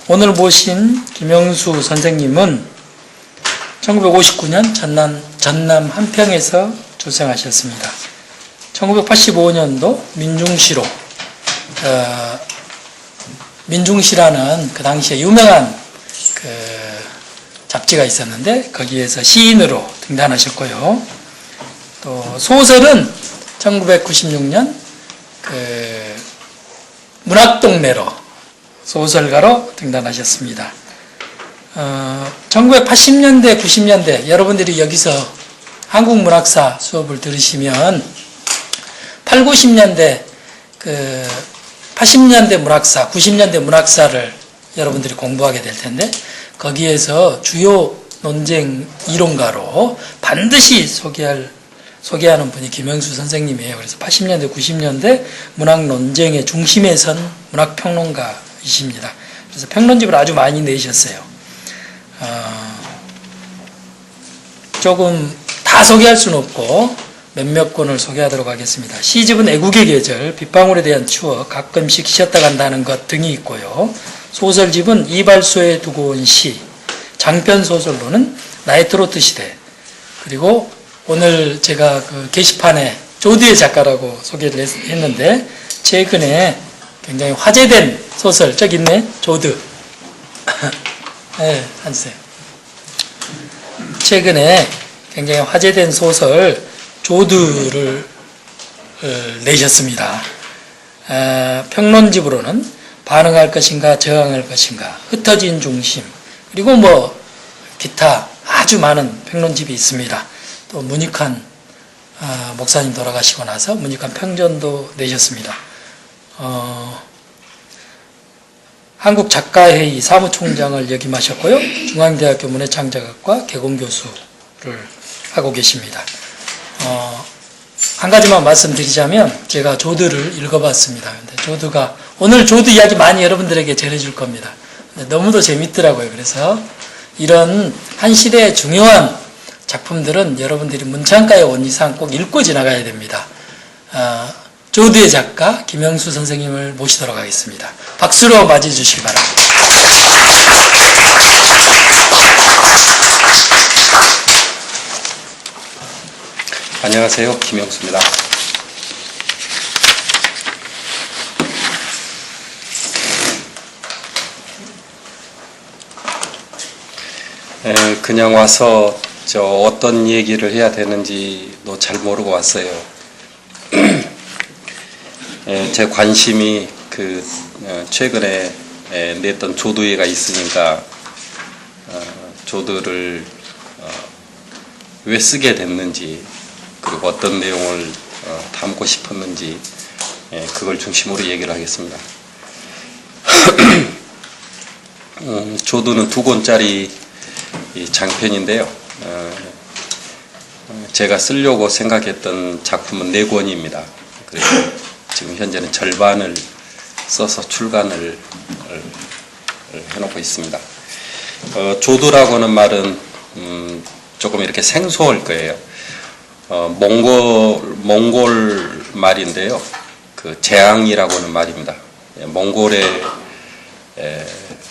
오늘 모신 김영수 선생님은 1959년 전남 한평에서 출생하셨습니다. 1985년도 민중시로 민중시라는 그 당시에 유명한 잡지가 있었는데 거기에서 시인으로 등단하셨고요. 또 소설은 1996년 문학동네로 소설가로 등단하셨습니다. 1980년대, 90년대 여러분들이 여기서 한국문학사 수업을 들으시면 8, 90년대 80년대 문학사, 90년대 문학사를 여러분들이 공부하게 될 텐데 거기에서 주요 논쟁 이론가로 반드시 소개하는 분이 김영수 선생님이에요. 그래서 80년대, 90년대 문학 논쟁의 중심에 선 문학평론가이십니다. 그래서 평론집을 아주 많이 내셨어요. 조금 다 소개할 수는 없고 몇몇 권을 소개하도록 하겠습니다. 시집은 애국의 계절, 빗방울에 대한 추억, 가끔씩 쉬었다 간다는 것 등이 있고요. 소설집은 이발소에 두고 온 시, 장편 소설로는 나의 트로트 시대, 그리고 오늘 제가 게시판에 조드의 작가라고 소개를 했는데 최근에 굉장히 화제된 소설, 저기 있네, 조드. 네, 앉으세요. 최근에 굉장히 화제된 소설 조드를 내셨습니다. 평론집으로는 반응할 것인가 저항할 것인가, 흩어진 중심, 그리고 기타 아주 많은 평론집이 있습니다. 또 문익환 목사님 돌아가시고 나서 문익환 평전도 내셨습니다. 한국작가회의 사무총장을 역임하셨고요. 중앙대학교 문해창작학과 개공교수를 하고 계십니다. 한 가지만 말씀드리자면 제가 조드를 읽어봤습니다. 근데 조드가 오늘 조드 이야기 많이 여러분들에게 전해줄 겁니다. 근데 너무도 재밌더라고요. 그래서 이런 한 시대의 중요한 작품들은 여러분들이 문창가에 온 이상 꼭 읽고 지나가야 됩니다. 조드의 작가 김영수 선생님을 모시도록 하겠습니다. 박수로 맞이해 주시기 바랍니다. 안녕하세요. 김영수입니다. 그냥 와서 어떤 얘기를 해야 되는지도 잘 모르고 왔어요. 제 관심이 최근에 냈던 조드회가 있으니까 조드를 왜 쓰게 됐는지, 그리고 어떤 내용을 담고 싶었는지 그걸 중심으로 얘기를 하겠습니다. 조드는 2권짜리 장편인데요. 제가 쓰려고 생각했던 작품은 4권입니다. 그래서 지금 현재는 절반을 써서 출간을 해놓고 있습니다. 조드라고 하는 말은 조금 이렇게 생소할 거예요. 몽골 말인데요. 재앙이라고 하는 말입니다.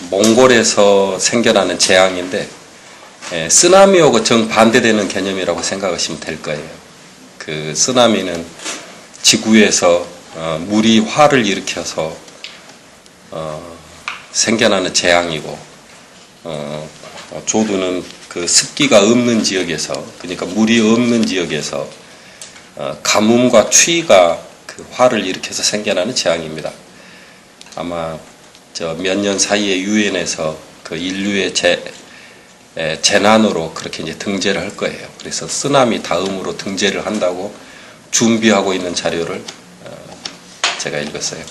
몽골에서 생겨나는 재앙인데 쓰나미하고 정반대되는 개념이라고 생각하시면 될 거예요. 쓰나미는 지구에서 물이 화를 일으켜서 생겨나는 재앙이고, 조드는 습기가 없는 지역에서, 그러니까 물이 없는 지역에서 가뭄과 추위가 화를 일으켜서 생겨나는 재앙입니다. 아마 몇 년 사이에 유엔에서 인류의 재난으로 그렇게 이제 등재를 할 거예요. 그래서 쓰나미 다음으로 등재를 한다고 준비하고 있는 자료를 제가 읽었어요.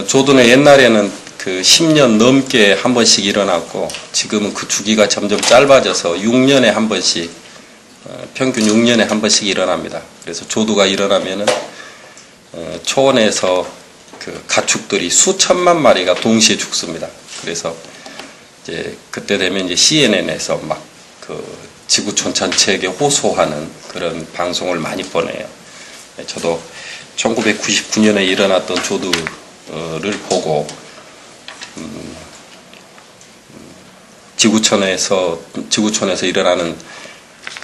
조드는 옛날에는 10년 넘게 한 번씩 일어났고, 지금은 그 주기가 점점 짧아져서 6년에 한 번씩, 평균 6년에 한 번씩 일어납니다. 그래서 조드가 일어나면은 초원에서 가축들이 수천만 마리가 동시에 죽습니다. 그래서 이제 그때 되면 이제 CNN에서 지구촌 전체에게 호소하는 그런 방송을 많이 보내요. 저도 1999년에 일어났던 조두를 보고 지구촌에서 일어나는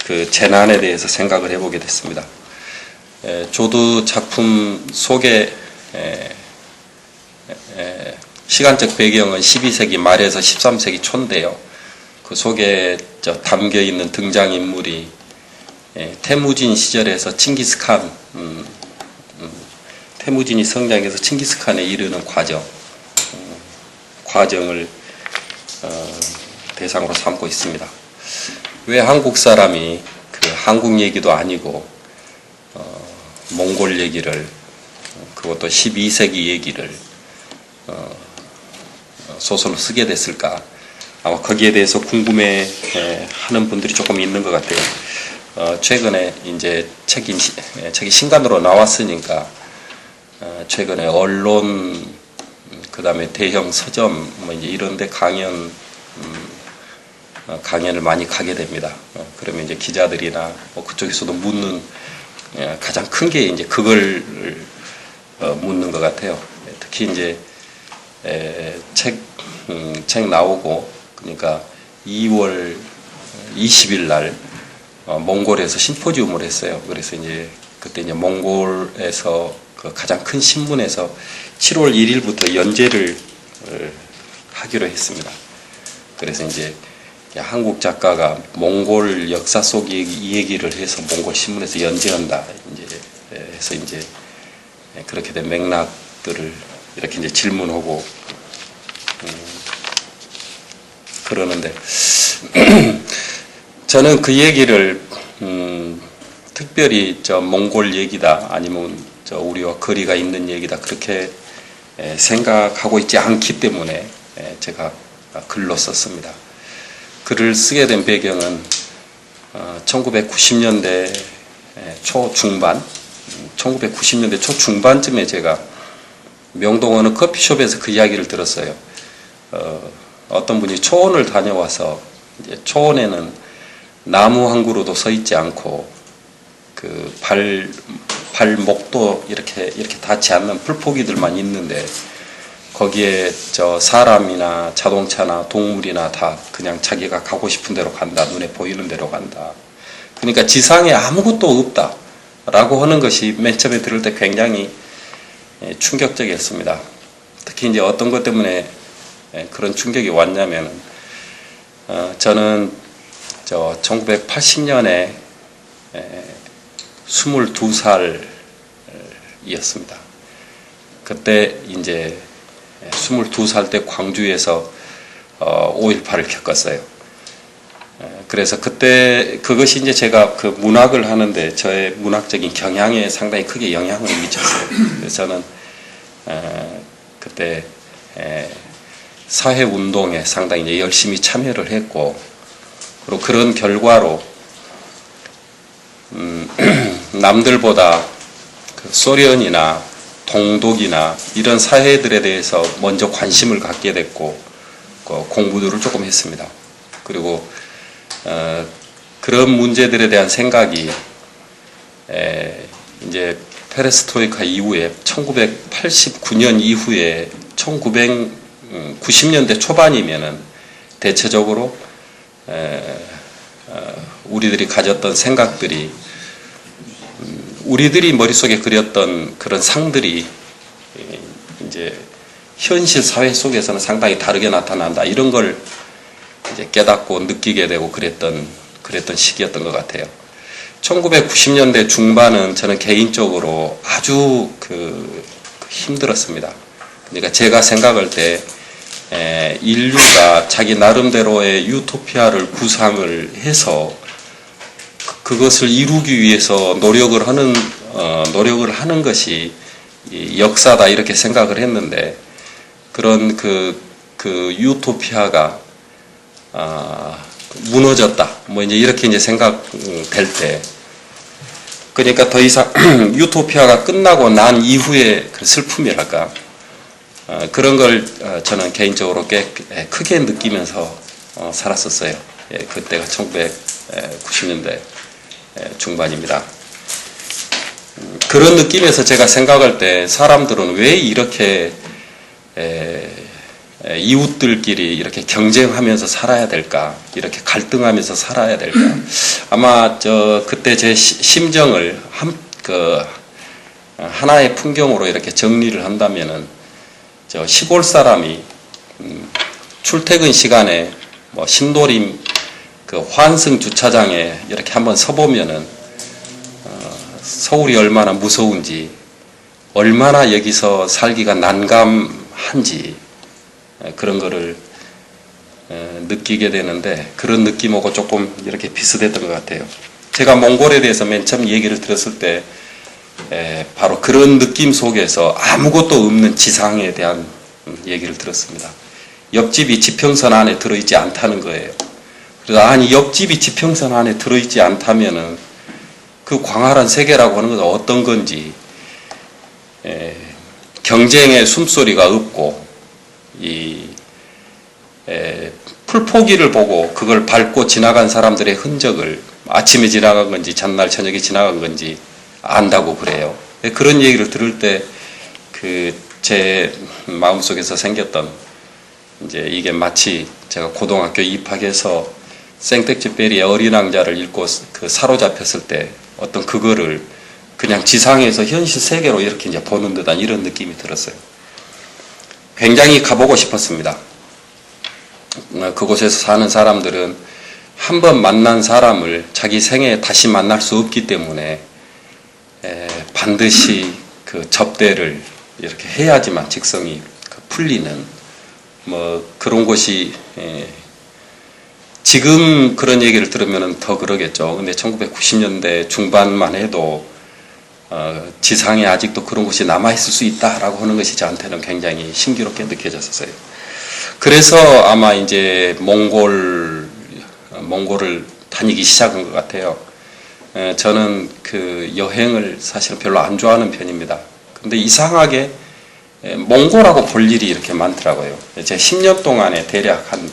그 재난에 대해서 생각을 해보게 됐습니다. 조두 작품 속에 시간적 배경은 12세기 말에서 13세기 초인데요. 그 속에 담겨 있는 등장인물이 태무진 시절에서 칭기스칸, 태무진이 성장해서 칭기스칸에 이르는 과정을 대상으로 삼고 있습니다. 왜 한국 사람이 그 한국 얘기도 아니고 몽골 얘기를, 그것도 12세기 얘기를 소설로 쓰게 됐을까? 아마 거기에 대해서 궁금해 하는 분들이 조금 있는 것 같아요. 최근에 이제 책이 신간으로 나왔으니까 최근에 언론, 그 다음에 대형 서점 뭐 이제 이런데 강연을 많이 가게 됩니다. 그러면 이제 기자들이나 뭐 그쪽에서도 묻는 가장 큰 게 이제 그걸 묻는 것 같아요. 특히 이제 책 나오고 그러니까 2월 20일 날 몽골에서 심포지움을 했어요. 그래서 이제 그때 이제 몽골에서 그 가장 큰 신문에서 7월 1일부터 연재를 하기로 했습니다. 그래서 이제 한국 작가가 몽골 역사 속 이 얘기를 해서 몽골 신문에서 연재한다. 이제 해서 이제 그렇게 된 맥락들을 이렇게 이제 질문하고 그러는데 저는 그 얘기를 특별히 몽골 얘기다 아니면 우리와 거리가 있는 얘기다 그렇게 생각하고 있지 않기 때문에 제가 글로 썼습니다. 글을 쓰게 된 배경은 1990년대 초중반 1990년대 초중반쯤에 제가 명동 어느 커피숍에서 그 이야기를 들었어요. 어떤 분이 초원을 다녀와서 이제 초원에는 나무 한 그루도 서 있지 않고 그 발목도 이렇게 닿지 않는 풀포기들만 있는데 거기에 사람이나 자동차나 동물이나 다 그냥 자기가 가고 싶은 대로 간다. 눈에 보이는 대로 간다. 그러니까 지상에 아무것도 없다. 라고 하는 것이 맨 처음에 들을 때 굉장히 충격적이었습니다. 특히 이제 어떤 것 때문에 그런 충격이 왔냐면 저는 1980년에 22살이었습니다. 그때 이제 22살 때 광주에서 5.18을 겪었어요. 그래서 그때 그것이 이제 제가 그 문학을 하는데 저의 문학적인 경향에 상당히 크게 영향을 미쳤어요. 그래서 저는 그때 사회운동에 상당히 이제 열심히 참여를 했고 그리고 그런 결과로 남들보다 그 소련이나 동독이나 이런 사회들에 대해서 먼저 관심을 갖게 됐고 공부들을 조금 했습니다. 그리고 그런 문제들에 대한 생각이 이제 페레스트로이카 이후에 1989년 이후에 1990년대 초반이면은 대체적으로 우리들이 가졌던 생각들이 우리들이 머릿속에 그렸던 그런 상들이 이제 현실 사회 속에서는 상당히 다르게 나타난다. 이런 걸 이제 깨닫고 느끼게 되고 그랬던 시기였던 것 같아요. 1990년대 중반은 저는 개인적으로 아주 힘들었습니다. 그러니까 제가 생각할 때 인류가 자기 나름대로의 유토피아를 구상을 해서 그것을 이루기 위해서 노력을 하는 것이 역사다 이렇게 생각을 했는데 그런 그 유토피아가 무너졌다. 뭐 이제 이렇게 이제 생각될 때 그러니까 더 이상 유토피아가 끝나고 난 이후의 그 슬픔이랄까 그런 걸 저는 개인적으로 꽤 크게 느끼면서 살았었어요. 그때가 1990년대 중반입니다. 그런 느낌에서 제가 생각할 때 사람들은 왜 이렇게 이웃들끼리 이렇게 경쟁하면서 살아야 될까? 이렇게 갈등하면서 살아야 될까? 아마 그때 제 심정을 하나의 풍경으로 이렇게 정리를 한다면은 시골 사람이 출퇴근 시간에 뭐 신도림 그 환승 주차장에 이렇게 한번 서보면은 서울이 얼마나 무서운지, 얼마나 여기서 살기가 난감한지 그런 거를 느끼게 되는데, 그런 느낌하고 조금 이렇게 비슷했던 것 같아요. 제가 몽골에 대해서 맨 처음 얘기를 들었을 때 바로 그런 느낌 속에서 아무것도 없는 지상에 대한 얘기를 들었습니다. 옆집이 지평선 안에 들어있지 않다는 거예요. 그래서 아니, 옆집이 지평선 안에 들어있지 않다면은 그 광활한 세계라고 하는 것은 어떤 건지, 경쟁의 숨소리가 없고 풀포기를 보고 그걸 밟고 지나간 사람들의 흔적을 아침에 지나간 건지 전날 저녁에 지나간 건지 안다고 그래요. 그런 얘기를 들을 때 제 마음속에서 생겼던, 이제 이게 마치 제가 고등학교 입학해서 생텍쥐페리의 어린 왕자를 읽고 사로잡혔을 때 어떤 그거를 그냥 지상에서 현실 세계로 이렇게 이제 보는 듯한 이런 느낌이 들었어요. 굉장히 가보고 싶었습니다. 그곳에서 사는 사람들은 한 번 만난 사람을 자기 생애에 다시 만날 수 없기 때문에 반드시 그 접대를 이렇게 해야지만 직성이 풀리는 뭐 그런 곳이, 지금 그런 얘기를 들으면 더 그러겠죠. 근데 1990년대 중반만 해도 지상에 아직도 그런 곳이 남아있을 수 있다라고 하는 것이 저한테는 굉장히 신기롭게 느껴졌었어요. 그래서 아마 이제 몽골을 다니기 시작한 것 같아요. 저는 그 여행을 사실 별로 안 좋아하는 편입니다. 근데 이상하게 몽골하고 볼 일이 이렇게 많더라고요. 제가 10년 동안에 대략 한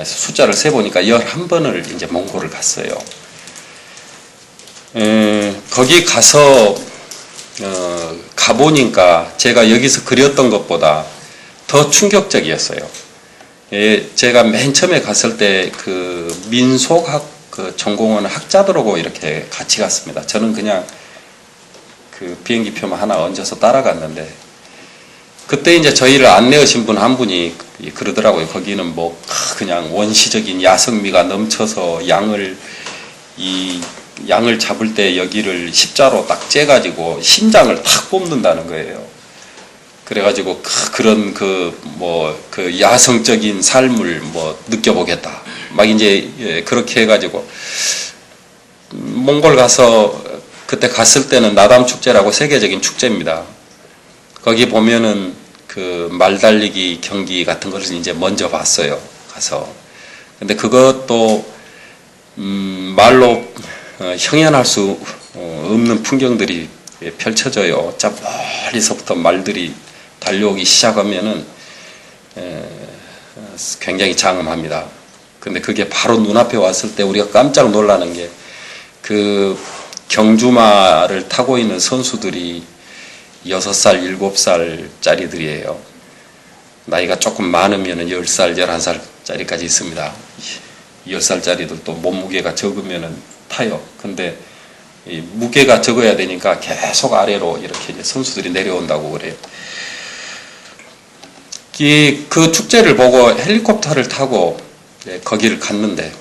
숫자를 세보니까 11번을 이제 몽골을 갔어요. 거기 가서 가보니까 제가 여기서 그렸던 것보다 더 충격적이었어요. 제가 맨 처음에 갔을 때 그 민속학 전공하는 학자들하고 이렇게 같이 갔습니다. 저는 그냥 그 비행기표만 하나 얹어서 따라갔는데, 그때 이제 저희를 안내하신 분 한 분이 그러더라고요. 거기는 뭐 그냥 원시적인 야성미가 넘쳐서 양을 잡을 때 여기를 십자로 딱 째가지고 심장을 탁 뽑는다는 거예요. 그래가지고 그런 그 야성적인 삶을 느껴보겠다. 막 이제 그렇게 해가지고 몽골 가서 그때 갔을 때는 나담 축제라고 세계적인 축제입니다. 거기 보면은 그 말 달리기 경기 같은 것을 이제 먼저 봤어요. 가서. 근데 그것도 말로 형연할 수 없는 풍경들이 펼쳐져요. 저 멀리서부터 말들이 달려오기 시작하면은 굉장히 장엄합니다. 근데 그게 바로 눈앞에 왔을 때 우리가 깜짝 놀라는 게, 그 경주마를 타고 있는 선수들이 6살, 7살짜리들이에요. 나이가 조금 많으면 10살, 11살짜리까지 있습니다. 10살짜리들도 몸무게가 적으면 타요. 근데 이 무게가 적어야 되니까 계속 아래로 이렇게 이제 선수들이 내려온다고 그래요. 그 축제를 보고 헬리콥터를 타고 거기를 갔는데,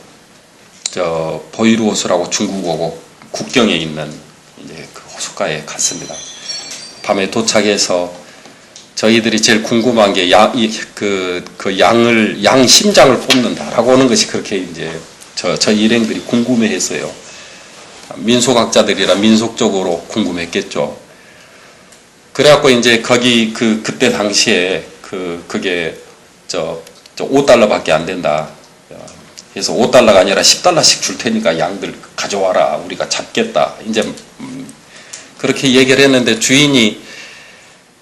보이루호수라고 중국하고 국경에 있는 이제 그 호숫가에 갔습니다. 밤에 도착해서 저희들이 제일 궁금한 게 양 심장을 뽑는다라고 하는 것이 그렇게 이제 저희 일행들이 궁금해했어요. 민속학자들이라 민속적으로 궁금했겠죠. 그래갖고 이제 거기 그때 당시에 그게 5달러밖에 안 된다. 그래서 5달러가 아니라 10달러씩 줄 테니까 양들 가져와라. 우리가 잡겠다. 이제 그렇게 얘기를 했는데 주인이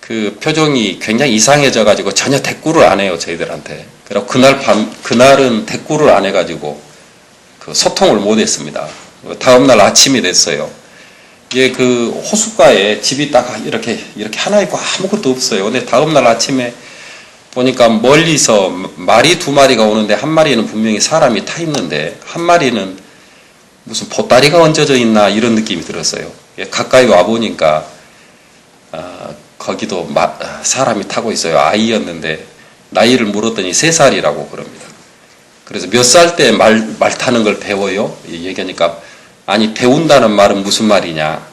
그 표정이 굉장히 이상해져 가지고 전혀 대꾸를 안 해요, 저희들한테. 그리고 그날은 대꾸를 안 해가지고 그 소통을 못 했습니다. 다음날 아침이 됐어요. 예, 그 호숫가에 집이 딱 이렇게 하나 있고 아무것도 없어요. 근데 다음날 아침에 보니까 멀리서 말이 두 마리가 오는데 한 마리는 분명히 사람이 타 있는데 한 마리는 무슨 보따리가 얹어져 있나 이런 느낌이 들었어요. 예, 가까이 와 보니까 거기도 사람이 타고 있어요. 아이였는데 나이를 물었더니 3살이라고 그럽니다. 그래서 몇 살 때 말 타는 걸 배워요? 얘기하니까 아니 배운다는 말은 무슨 말이냐?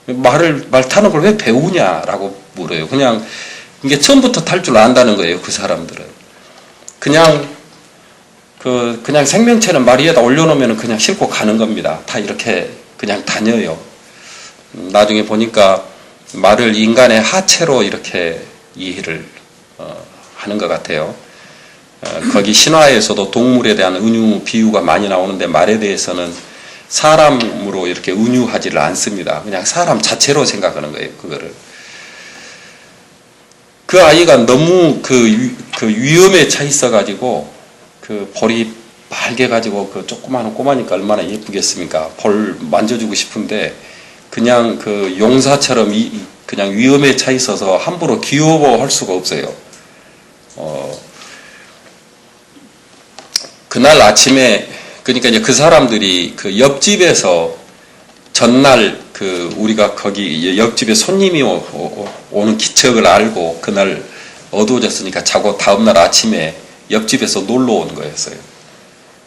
말 타는 걸 왜 배우냐라고 물어요. 그냥 이게 처음부터 탈 줄 안다는 거예요. 그 사람들은 그냥 생명체는 말 위에다 올려놓으면 그냥 싣고 가는 겁니다. 다 이렇게 그냥 다녀요. 나중에 보니까 말을 인간의 하체로 이렇게 이해를 하는 것 같아요. 거기 신화에서도 동물에 대한 은유 비유가 많이 나오는데 말에 대해서는 사람으로 이렇게 은유하지를 않습니다. 그냥 사람 자체로 생각하는 거예요. 그거를. 그 아이가 너무 그 위험에 차 있어가지고 그 볼이 빨개가지고 그 조그마한 꼬마니까 얼마나 예쁘겠습니까? 볼 만져주고 싶은데 그냥 그 용사처럼 그냥 위험에 차 있어서 함부로 귀여워할 수가 없어요. 그날 아침에 그러니까 이제 그 사람들이 그 옆집에서 전날 그 우리가 거기 옆집에 손님이 오는 기척을 알고 그날 어두워졌으니까 자고 다음날 아침에 옆집에서 놀러 온 거였어요.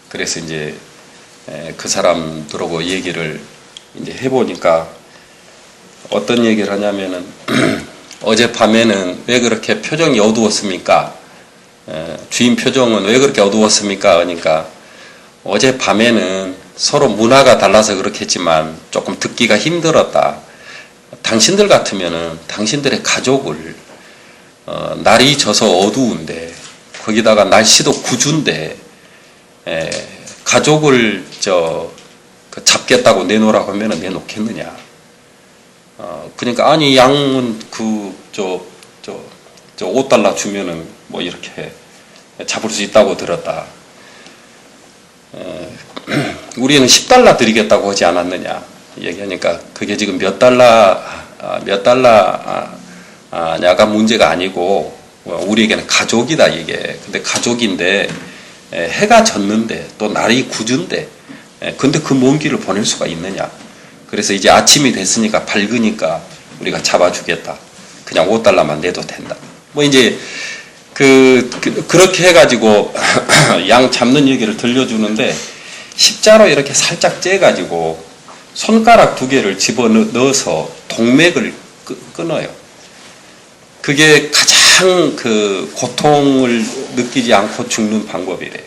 그래서 이제 그 사람들하고 얘기를 이제 해보니까 어떤 얘기를 하냐면은 어젯밤에는 왜 그렇게 표정이 어두웠습니까? 주인 표정은 왜 그렇게 어두웠습니까? 그러니까 어젯밤에는 서로 문화가 달라서 그렇겠지만 조금 듣기가 힘들었다. 당신들 같으면은 당신들의 가족을 날이 져서 어두운데 거기다가 날씨도 구준데 가족을 잡겠다고 내놓으라고 하면 내놓겠느냐. 그러니까 아니 양은 저 $5 주면은 뭐 이렇게 잡을 수 있다고 들었다. 우리는 $10 드리겠다고 하지 않았느냐 얘기하니까 그게 지금 몇 달러냐가 문제가 아니고 우리에게는 가족이다 이게. 근데 가족인데 해가 졌는데 또 날이 굳은데 근데 그 먼 길을 보낼 수가 있느냐. 그래서 이제 아침이 됐으니까 밝으니까 우리가 잡아주겠다. 그냥 $5만 내도 된다. 뭐 이제 그렇게 해가지고 양 잡는 얘기를 들려주는데 십자로 이렇게 살짝 째가지고 손가락 2개를 집어넣어서 동맥을 끊어요. 그게 가장 그 고통을 느끼지 않고 죽는 방법이래요.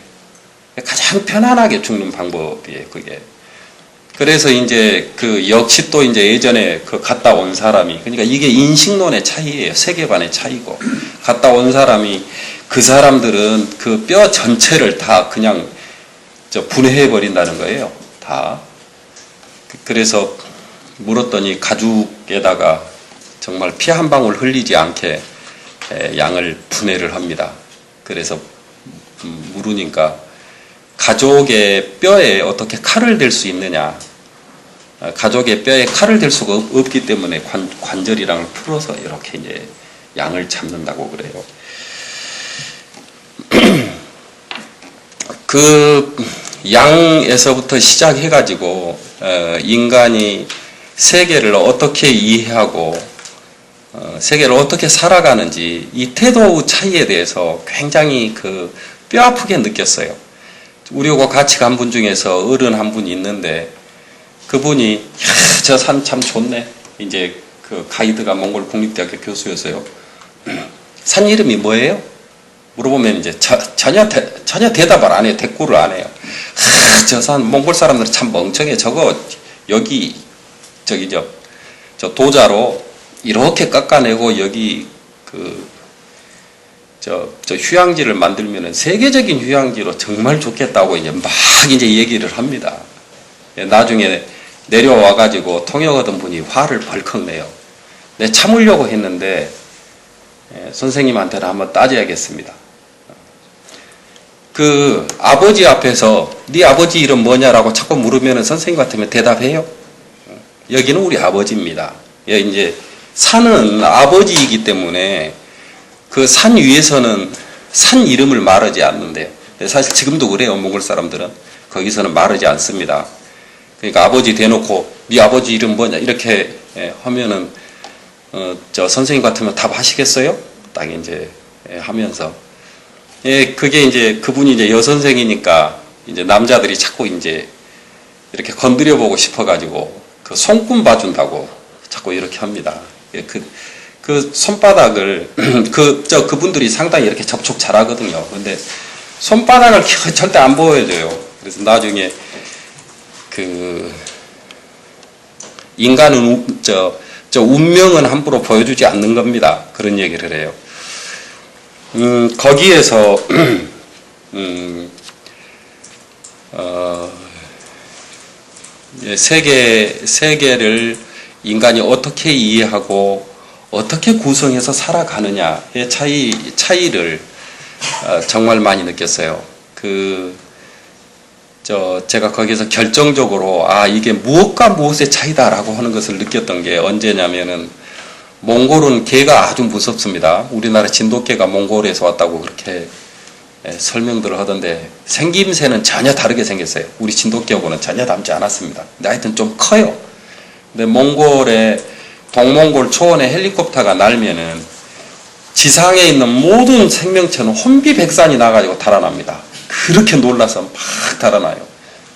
가장 편안하게 죽는 방법이에요, 그게. 그래서 이제 역시 또 이제 예전에 갔다 온 사람이, 그러니까 이게 인식론의 차이예요. 세계관의 차이고. 갔다 온 사람이 그 사람들은 그 뼈 전체를 다 그냥 분해해 버린다는 거예요. 다. 그래서 물었더니 가죽에다가 정말 피 한 방울 흘리지 않게 양을 분해를 합니다. 그래서 물으니까 가족의 뼈에 어떻게 칼을 댈 수 있느냐. 가족의 뼈에 칼을 댈 수가 없기 때문에 관절이랑 풀어서 이렇게 이제 양을 잡는다고 그래요. 그 양에서부터 시작해가지고 인간이 세계를 어떻게 이해하고 세계를 어떻게 살아가는지 이 태도 차이에 대해서 굉장히 뼈 아프게 느꼈어요. 우리하고 같이 간 분 중에서 어른 한 분이 있는데 그분이 저 산 참 좋네. 이제 그 가이드가 몽골 국립대학교 교수였어요. 산 이름이 뭐예요? 물어보면 이제 전혀 대답을 안 해요. 대꾸를 안 해요. 저 산 몽골 사람들은 참 멍청해. 저거 여기 저 도자로 이렇게 깎아내고 여기 저 휴양지를 만들면은 세계적인 휴양지로 정말 좋겠다고 이제 막 이제 얘기를 합니다. 나중에 내려와가지고 통역하던 분이 화를 벌컥 내요. 내 참으려고 했는데 선생님한테는 한번 따져야겠습니다. 그 아버지 앞에서 네 아버지 이름 뭐냐라고 자꾸 물으면은 선생님 같으면 대답해요? 여기는 우리 아버지입니다. 예, 이제 산은 아버지이기 때문에 그 산 위에서는 산 이름을 말하지 않는데요. 사실 지금도 그래요. 몽골 사람들은 거기서는 말하지 않습니다. 그러니까 아버지 대놓고 네 아버지 이름 뭐냐 이렇게 하면은 저 선생님 같으면 답하시겠어요? 딱 이제 하면서 그게 이제 그분이 이제 여선생이니까 이제 남자들이 자꾸 이제 이렇게 건드려 보고 싶어가지고 그 손금 봐준다고 자꾸 이렇게 합니다. 그 손바닥을 그분들이 상당히 이렇게 접촉 잘하거든요. 근데 손바닥을 절대 안 보여줘요. 그래서 나중에 그 인간은 저 운명은 함부로 보여주지 않는 겁니다. 그런 얘기를 해요. 거기에서 세계를 인간이 어떻게 이해하고 어떻게 구성해서 살아가느냐의 차이를 정말 많이 느꼈어요. 제가 거기서 결정적으로 이게 무엇과 무엇의 차이다라고 하는 것을 느꼈던 게 언제냐면은 몽골은 개가 아주 무섭습니다. 우리나라 진돗개가 몽골에서 왔다고 그렇게 설명들을 하던데 생김새는 전혀 다르게 생겼어요. 우리 진돗개하고는 전혀 닮지 않았습니다. 근데 하여튼 좀 커요. 근데 몽골의 동몽골 초원에 헬리콥터가 날면은 지상에 있는 모든 생명체는 혼비백산이 나가지고 달아납니다. 그렇게 놀라서 막 달아나요.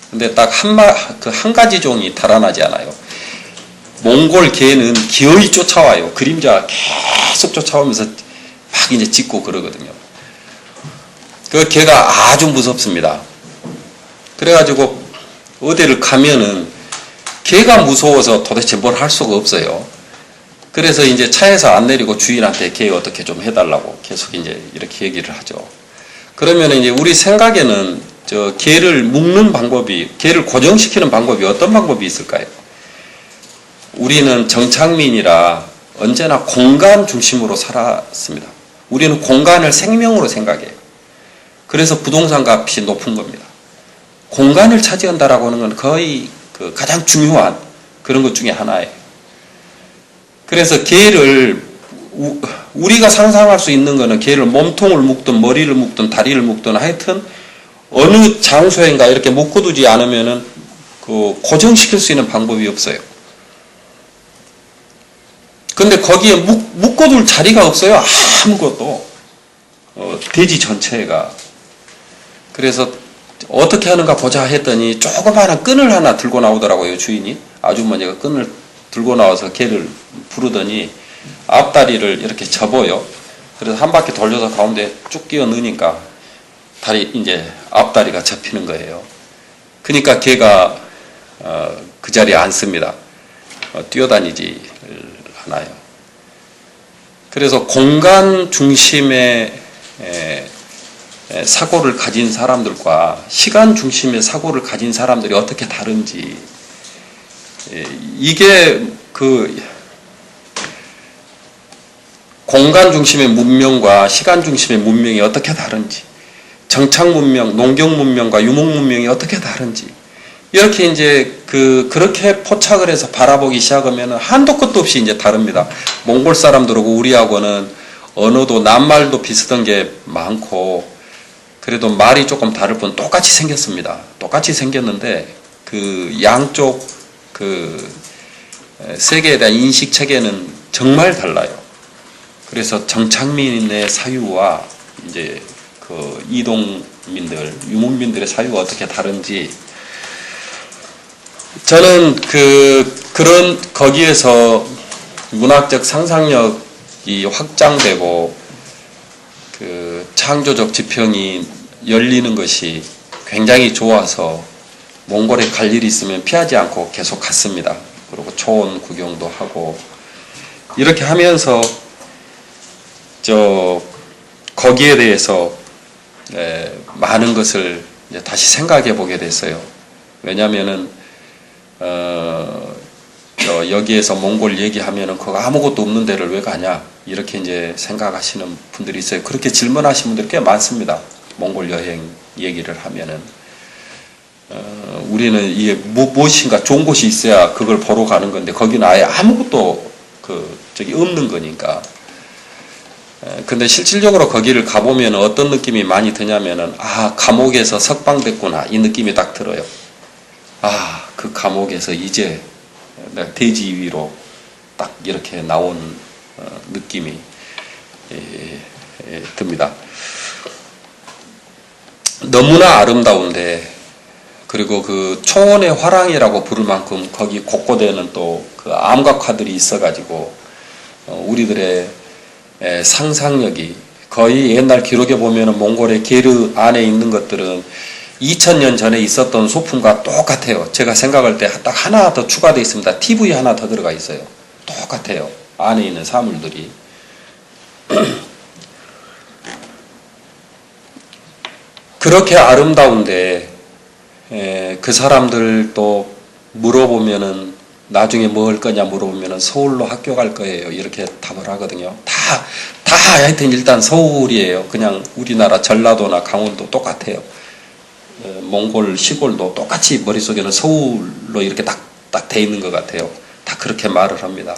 근데 딱 한 가지 종이 달아나지 않아요. 몽골 개는 기어이 쫓아와요. 그림자 계속 쫓아오면서 막 이제 짖고 그러거든요. 그 개가 아주 무섭습니다. 그래가지고 어디를 가면은 개가 무서워서 도대체 뭘 할 수가 없어요. 그래서 이제 차에서 안 내리고 주인한테 개 어떻게 좀 해달라고 계속 이제 이렇게 얘기를 하죠. 그러면 이제 우리 생각에는 개를 묶는 방법이, 개를 고정시키는 방법이 어떤 방법이 있을까요? 우리는 정착민이라 언제나 공간 중심으로 살았습니다. 우리는 공간을 생명으로 생각해요. 그래서 부동산 값이 높은 겁니다. 공간을 차지한다라고 하는 건 거의 그 가장 중요한 그런 것 중에 하나예요. 그래서 개를 우리가 상상할 수 있는 거는 개를 몸통을 묶든 머리를 묶든 다리를 묶든 하여튼 어느 장소인가 이렇게 묶어두지 않으면은 그 고정시킬 수 있는 방법이 없어요. 근데 거기에 묶어둘 자리가 없어요. 아무것도. 돼지 전체가. 그래서 어떻게 하는가 보자 했더니 조그마한 끈을 하나 들고 나오더라고요. 주인이. 아주머니가 끈을 들고 나와서 개를 부르더니 앞다리를 이렇게 접어요. 그래서 한 바퀴 돌려서 가운데 쭉 끼워 넣으니까 이제 앞다리가 접히는 거예요. 그러니까 개가 그 자리에 앉습니다. 뛰어다니지 않아요. 그래서 공간 중심의 사고를 가진 사람들과 시간 중심의 사고를 가진 사람들이 어떻게 다른지, 이게 공간 중심의 문명과 시간 중심의 문명이 어떻게 다른지, 정착 문명, 농경 문명과 유목 문명이 어떻게 다른지, 이렇게 이제 그렇게 포착을 해서 바라보기 시작하면 한도 끝도 없이 이제 다릅니다. 몽골 사람들하고 우리하고는 언어도 낱말도 비슷한 게 많고, 그래도 말이 조금 다를 뿐 똑같이 생겼습니다. 똑같이 생겼는데 그 양쪽 세계에 대한 인식 체계는 정말 달라요. 그래서 정착민의 사유와 이제 그 이동민들, 유목민들의 사유가 어떻게 다른지, 저는 그런 거기에서 문학적 상상력이 확장되고 창조적 지평이 열리는 것이 굉장히 좋아서 몽골에 갈 일이 있으면 피하지 않고 계속 갔습니다. 그리고 초원 구경도 하고 이렇게 하면서 거기에 대해서 많은 것을 이제 다시 생각해 보게 됐어요. 왜냐하면은 여기에서 몽골 얘기하면은 그거 아무것도 없는 데를 왜 가냐 이렇게 이제 생각하시는 분들이 있어요. 그렇게 질문하시는 분들이 꽤 많습니다. 몽골 여행 얘기를 하면은 우리는 이게 무엇인가 좋은 곳이 있어야 그걸 보러 가는 건데 거기는 아예 아무것도 없는 거니까. 근데 실질적으로 거기를 가보면 어떤 느낌이 많이 드냐면은, 아, 감옥에서 석방됐구나. 이 느낌이 딱 들어요. 아, 그 감옥에서 이제 내가 대지 위로 딱 이렇게 나온 느낌이 듭니다. 너무나 아름다운데, 그리고 그 초원의 화랑이라고 부를 만큼 거기 곳곳에는 또 그 암각화들이 있어가지고 우리들의 상상력이 거의 옛날 기록에 보면은 몽골의 게르 안에 있는 것들은 2000년 전에 있었던 소품과 똑같아요. 제가 생각할 때 딱 하나 더 추가되어 있습니다. TV 하나 더 들어가 있어요. 똑같아요. 안에 있는 사물들이. 그렇게 아름다운데 그 사람들 또 물어보면은 나중에 뭐 할 거냐 물어보면은 서울로 학교 갈 거예요. 이렇게 답을 하거든요. 다 하여튼 일단 서울이에요. 그냥 우리나라 전라도나 강원도 똑같아요. 몽골 시골도 똑같이 머릿속에는 서울로 이렇게 딱 돼 있는 것 같아요. 다 그렇게 말을 합니다.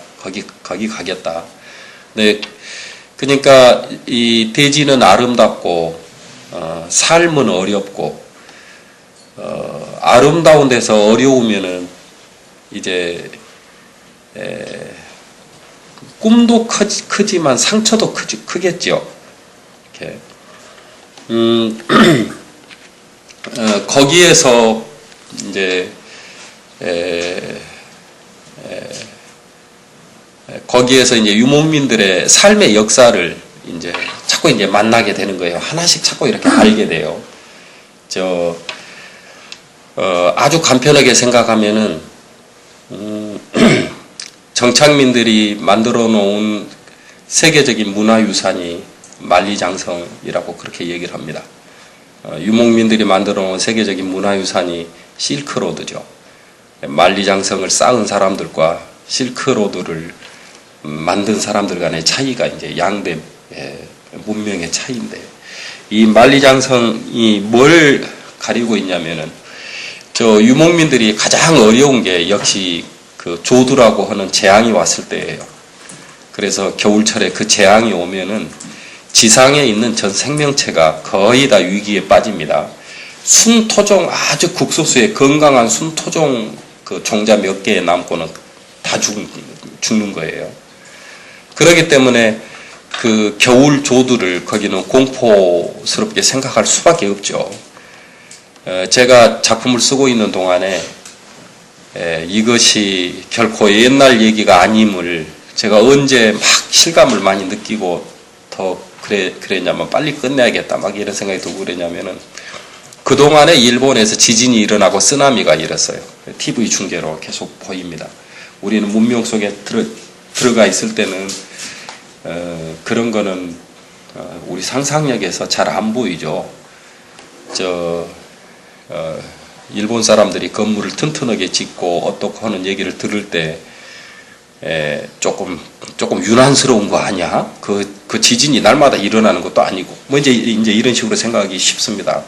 거기 가겠다. 네, 그러니까 이 대지는 아름답고 삶은 어렵고 아름다운 데서 어려우면은 이제 꿈도 크지만 상처도 크겠죠. 이렇게 거기에서 이제 거기에서 이제 유목민들의 삶의 역사를 이제 자꾸 이제 만나게 되는 거예요. 하나씩 자꾸 이렇게 알게 돼요. 아주 간편하게 생각하면은 정착민들이 만들어 놓은 세계적인 문화유산이 만리장성이라고 그렇게 얘기를 합니다. 유목민들이 만들어 놓은 세계적인 문화유산이 실크로드죠. 만리장성을 쌓은 사람들과 실크로드를 만든 사람들 간의 차이가 이제 양대 문명의 차이인데, 이 만리장성이 뭘 가리고 있냐면은 유목민들이 가장 어려운 게 역시 그 조두라고 하는 재앙이 왔을 때예요. 그래서 겨울철에 그 재앙이 오면은 지상에 있는 전 생명체가 거의 다 위기에 빠집니다. 순토종, 아주 극소수의 건강한 순토종 그 종자 몇 개 남고는 다 죽는 거예요. 그렇기 때문에 그 겨울 조두를 거기는 공포스럽게 생각할 수밖에 없죠. 제가 작품을 쓰고 있는 동안에 이것이 결코 옛날 얘기가 아님을 제가 언제 막 실감을 많이 느끼고 더 그랬냐면 빨리 끝내야겠다 막 이런 생각이 들고 그랬냐면은 그동안에 일본에서 지진이 일어나고 쓰나미가 일었어요. TV 중계로 계속 보입니다. 우리는 문명 속에 들어가 있을 때는 그런 거는 우리 상상력에서 잘 안 보이죠. 일본 사람들이 건물을 튼튼하게 짓고 어떻게 하는 얘기를 들을 때 조금 유난스러운 거 아니야? 그 지진이 날마다 일어나는 것도 아니고 뭐 이제 이런 식으로 생각하기 쉽습니다.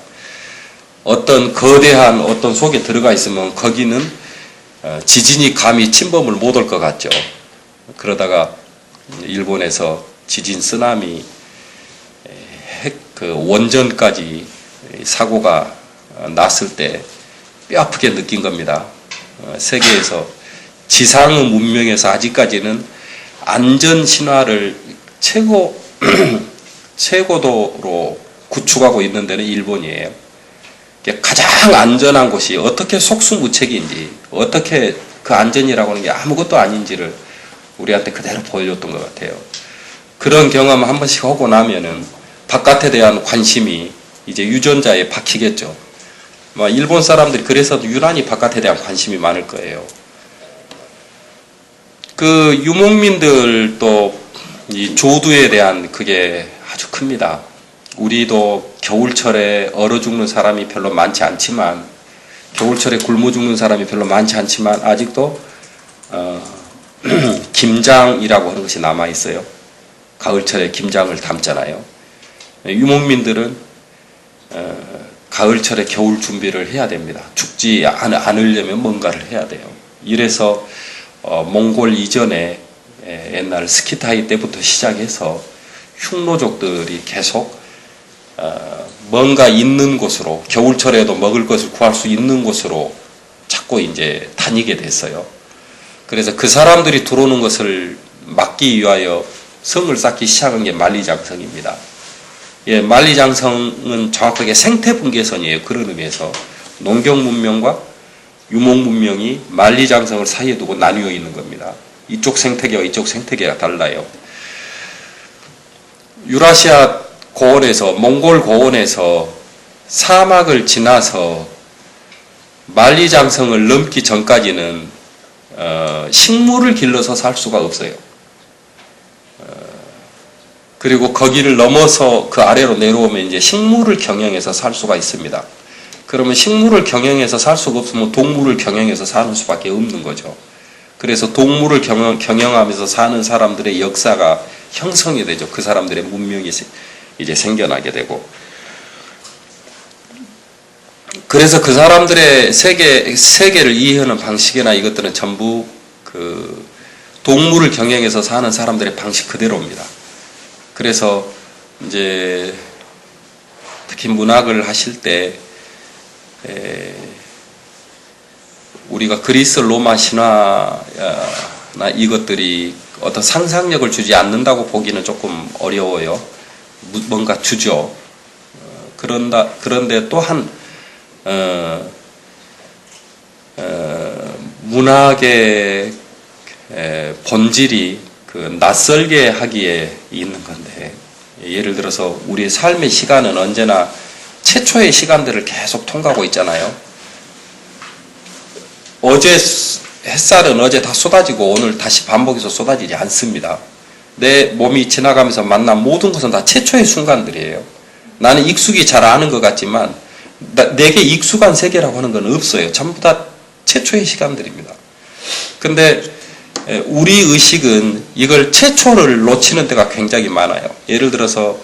어떤 거대한 어떤 속에 들어가 있으면 거기는 지진이 감히 침범을 못 할 것 같죠. 그러다가 일본에서 지진 쓰나미 그 원전까지 사고가 났을 때 뼈아프게 느낀 겁니다. 세계에서 지상의 문명에서 아직까지는 안전 신화를 최고도로 구축하고 있는 데는 일본이에요. 가장 안전한 곳이 어떻게 속수무책인지, 어떻게 그 안전이라고 하는 게 아무것도 아닌지를 우리한테 그대로 보여줬던 것 같아요. 그런 경험 한 번씩 하고 나면은 바깥에 대한 관심이 이제 유전자에 박히겠죠. 일본 사람들이 그래서 유난히 바깥에 대한 관심이 많을 거예요. 그 유목민들도 이 조두에 대한 그게 아주 큽니다. 우리도 겨울철에 얼어 죽는 사람이 별로 많지 않지만, 겨울철에 굶어 죽는 사람이 별로 많지 않지만 아직도 김장이라고 하는 것이 남아 있어요. 가을철에 김장을 담잖아요. 유목민들은 가을철에 겨울 준비를 해야 됩니다. 죽지 않으려면 뭔가를 해야 돼요. 이래서 몽골 이전에 옛날 스키타이 때부터 시작해서 흉노족들이 계속 뭔가 있는 곳으로, 겨울철에도 먹을 것을 구할 수 있는 곳으로 자꾸 이제 다니게 됐어요. 그래서 그 사람들이 들어오는 것을 막기 위하여 성을 쌓기 시작한 게 만리장성입니다. 예, 만리장성은 정확하게 생태분계선이에요. 그런 의미에서 농경 문명과 유목 문명이 만리장성을 사이에 두고 나뉘어 있는 겁니다. 이쪽 생태계와 이쪽 생태계가 달라요. 유라시아 고원에서, 몽골 고원에서 사막을 지나서 만리장성을 넘기 전까지는 식물을 길러서 살 수가 없어요. 그리고 거기를 넘어서 그 아래로 내려오면 이제 식물을 경영해서 살 수가 있습니다. 그러면 식물을 경영해서 살 수가 없으면 동물을 경영해서 사는 수밖에 없는 거죠. 그래서 동물을 경영하면서 사는 사람들의 역사가 형성이 되죠. 그 사람들의 문명이 이제 생겨나게 되고. 그래서 그 사람들의 세계를 이해하는 방식이나 이것들은 전부 그 동물을 경영해서 사는 사람들의 방식 그대로입니다. 그래서 이제 특히 문학을 하실 때 우리가 그리스 로마 신화나 이것들이 어떤 상상력을 주지 않는다고 보기는 조금 어려워요. 뭔가 주죠. 그런데 또한 문학의 본질이 그 낯설게 하기에 있는 건데, 예를 들어서 우리의 삶의 시간은 언제나 최초의 시간들을 계속 통과하고 있잖아요. 어제 햇살은 어제 다 쏟아지고 오늘 다시 반복해서 쏟아지지 않습니다. 내 몸이 지나가면서 만난 모든 것은 다 최초의 순간들이에요. 나는 익숙이 잘 아는 것 같지만 내게 익숙한 세계라고 하는 건 없어요. 전부 다 최초의 시간들입니다. 근데 우리 의식은 이걸 최초를 놓치는 데가 굉장히 많아요. 예를 들어서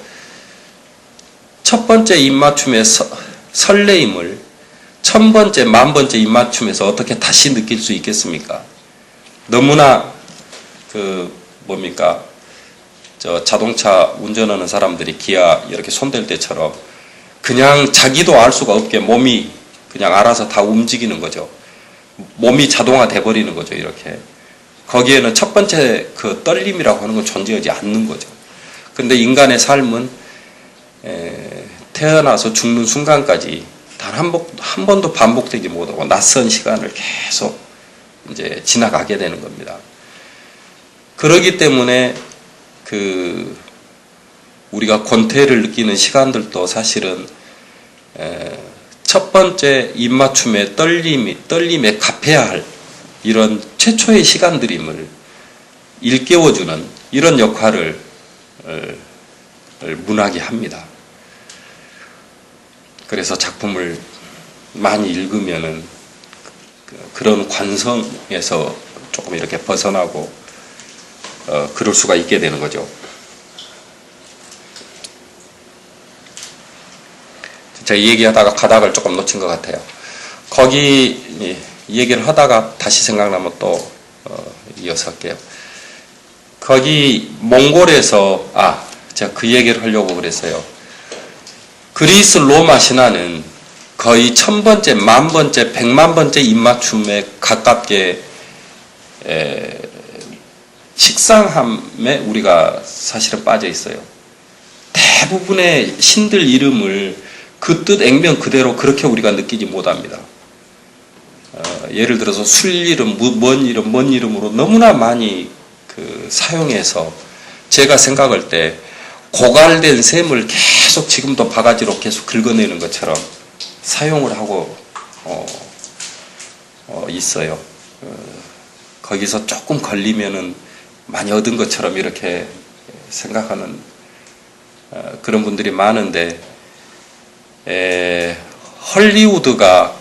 첫 번째 입맞춤의 설레임을 1000번째, 10,000번째 입맞춤에서 어떻게 다시 느낄 수 있겠습니까? 너무나 저 자동차 운전하는 사람들이 기아 이렇게 손댈 때처럼 그냥 자기도 알 수가 없게 몸이 그냥 알아서 다 움직이는 거죠. 몸이 자동화 돼버리는 거죠, 이렇게. 거기에는 첫 번째 그 떨림이라고 하는 건 존재하지 않는 거죠. 근데 인간의 삶은 태어나서 죽는 순간까지 단 한 번도 반복되지 못하고 낯선 시간을 계속 이제 지나가게 되는 겁니다. 그러기 때문에 우리가 권태를 느끼는 시간들도 사실은 첫 번째 입맞춤의 떨림에 갚아야 할 이런 최초의 시간들임을 일깨워주는 이런 역할을 문학이 합니다. 그래서 작품을 많이 읽으면은 그런 관성에서 조금 이렇게 벗어나고 그럴 수가 있게 되는 거죠. 제가 얘기하다가 가닥을 조금 놓친 것 같아요. 거기 얘기를 하다가 다시 생각나면 또 이어서 할게요. 거기 몽골에서 제가 그 얘기를 하려고 그랬어요. 그리스 로마 신화는 거의 1000번째, 10,000번째, 1,000,000번째 입맞춤에 가깝게 식상함에 우리가 사실은 빠져 있어요. 대부분의 신들 이름을 그 뜻 액면 그대로 그렇게 우리가 느끼지 못합니다. 예를 들어서 술 이름, 뭔 이름으로 너무나 많이 사용해서 제가 생각할 때 고갈된 샘을 계속 지금도 바가지로 계속 긁어내는 것처럼 사용을 하고 있어요. 거기서 조금 걸리면은 많이 얻은 것처럼 이렇게 생각하는 그런 분들이 많은데, 헐리우드가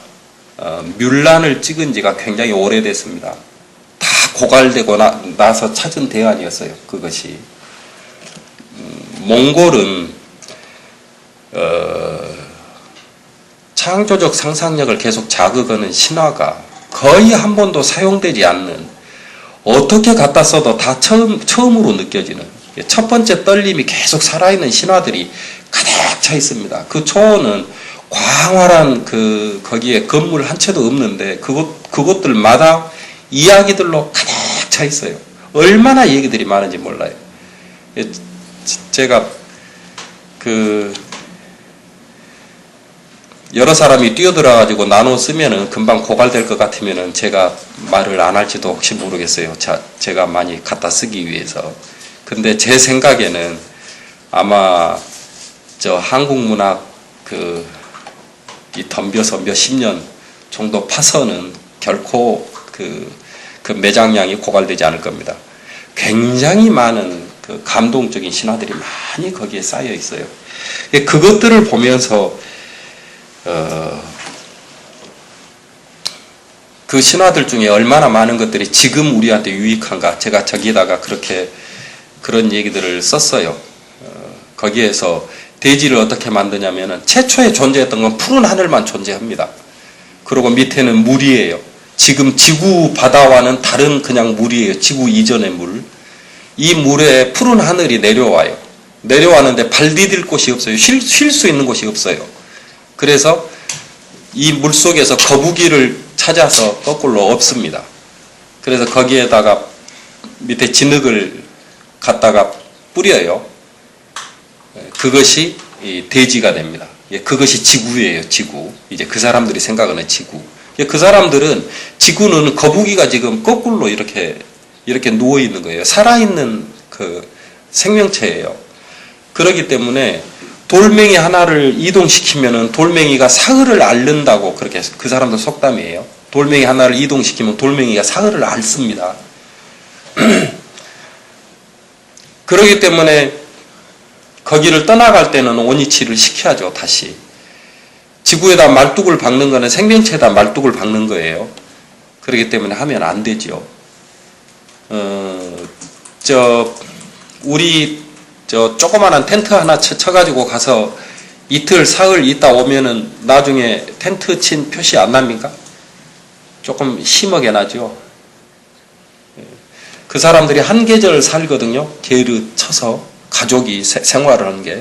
뮬란을 찍은 지가 굉장히 오래됐습니다. 다 고갈되고 나서 찾은 대안이었어요. 그것이. 몽골은 창조적 상상력을 계속 자극하는 신화가 거의 한 번도 사용되지 않는, 어떻게 갖다 써도 다 처음으로 느껴지는 첫 번째 떨림이 계속 살아있는 신화들이 가득 차 있습니다. 그 초원은 광활한 거기에 건물 한 채도 없는데 그곳들마다 이야기들로 가득 차 있어요. 얼마나 얘기들이 많은지 몰라요. 제가 여러 사람이 뛰어들어가지고 나눠 쓰면은 금방 고갈될 것 같으면은 제가 말을 안 할지도 혹시 모르겠어요. 제가 많이 갖다 쓰기 위해서. 근데 제 생각에는 아마 저 한국 문학 이 덤벼서 몇십 년 정도 파서는 결코 그 매장량이 고갈되지 않을 겁니다. 굉장히 많은 감동적인 신화들이 많이 거기에 쌓여 있어요. 그것들을 보면서 그 신화들 중에 얼마나 많은 것들이 지금 우리한테 유익한가, 제가 저기에다가 그런 얘기들을 썼어요. 거기에서 대지를 어떻게 만드냐면은 최초에 존재했던 건 푸른 하늘만 존재합니다. 그리고 밑에는 물이에요. 지금 지구 바다와는 다른 그냥 물이에요. 지구 이전의 물. 이 물에 푸른 하늘이 내려와요. 내려왔는데 발 디딜 곳이 없어요. 쉴 수 있는 곳이 없어요. 그래서 이 물 속에서 거북이를 찾아서 거꾸로 엎습니다. 그래서 거기에다가 밑에 진흙을 갖다가 뿌려요. 그것이 대지가 됩니다. 그것이 지구예요. 지구. 이제 그 사람들이 생각하는 지구. 그 사람들은 지구는 거북이가 지금 거꾸로 이렇게 누워 있는 거예요. 살아있는 그 생명체예요. 그렇기 때문에 돌멩이 하나를 이동시키면은 돌멩이가 사흘을 앓는다고, 그렇게 그 사람들 속담이에요. 돌멩이 하나를 이동시키면 돌멩이가 사흘을 앓습니다. 그렇기 때문에 거기를 떠나갈 때는 원위치를 시켜야죠. 다시 지구에다 말뚝을 박는 거는 생명체에다 말뚝을 박는 거예요. 그렇기 때문에 하면 안 되죠. 우리 조그마한 텐트 하나 쳐가지고 가서 이틀 사흘 있다 오면은 나중에 텐트 친 표시 안 납니까? 조금 심하게 나죠. 그 사람들이 한 계절 살거든요. 게르 쳐서 가족이 생활을 하는 게.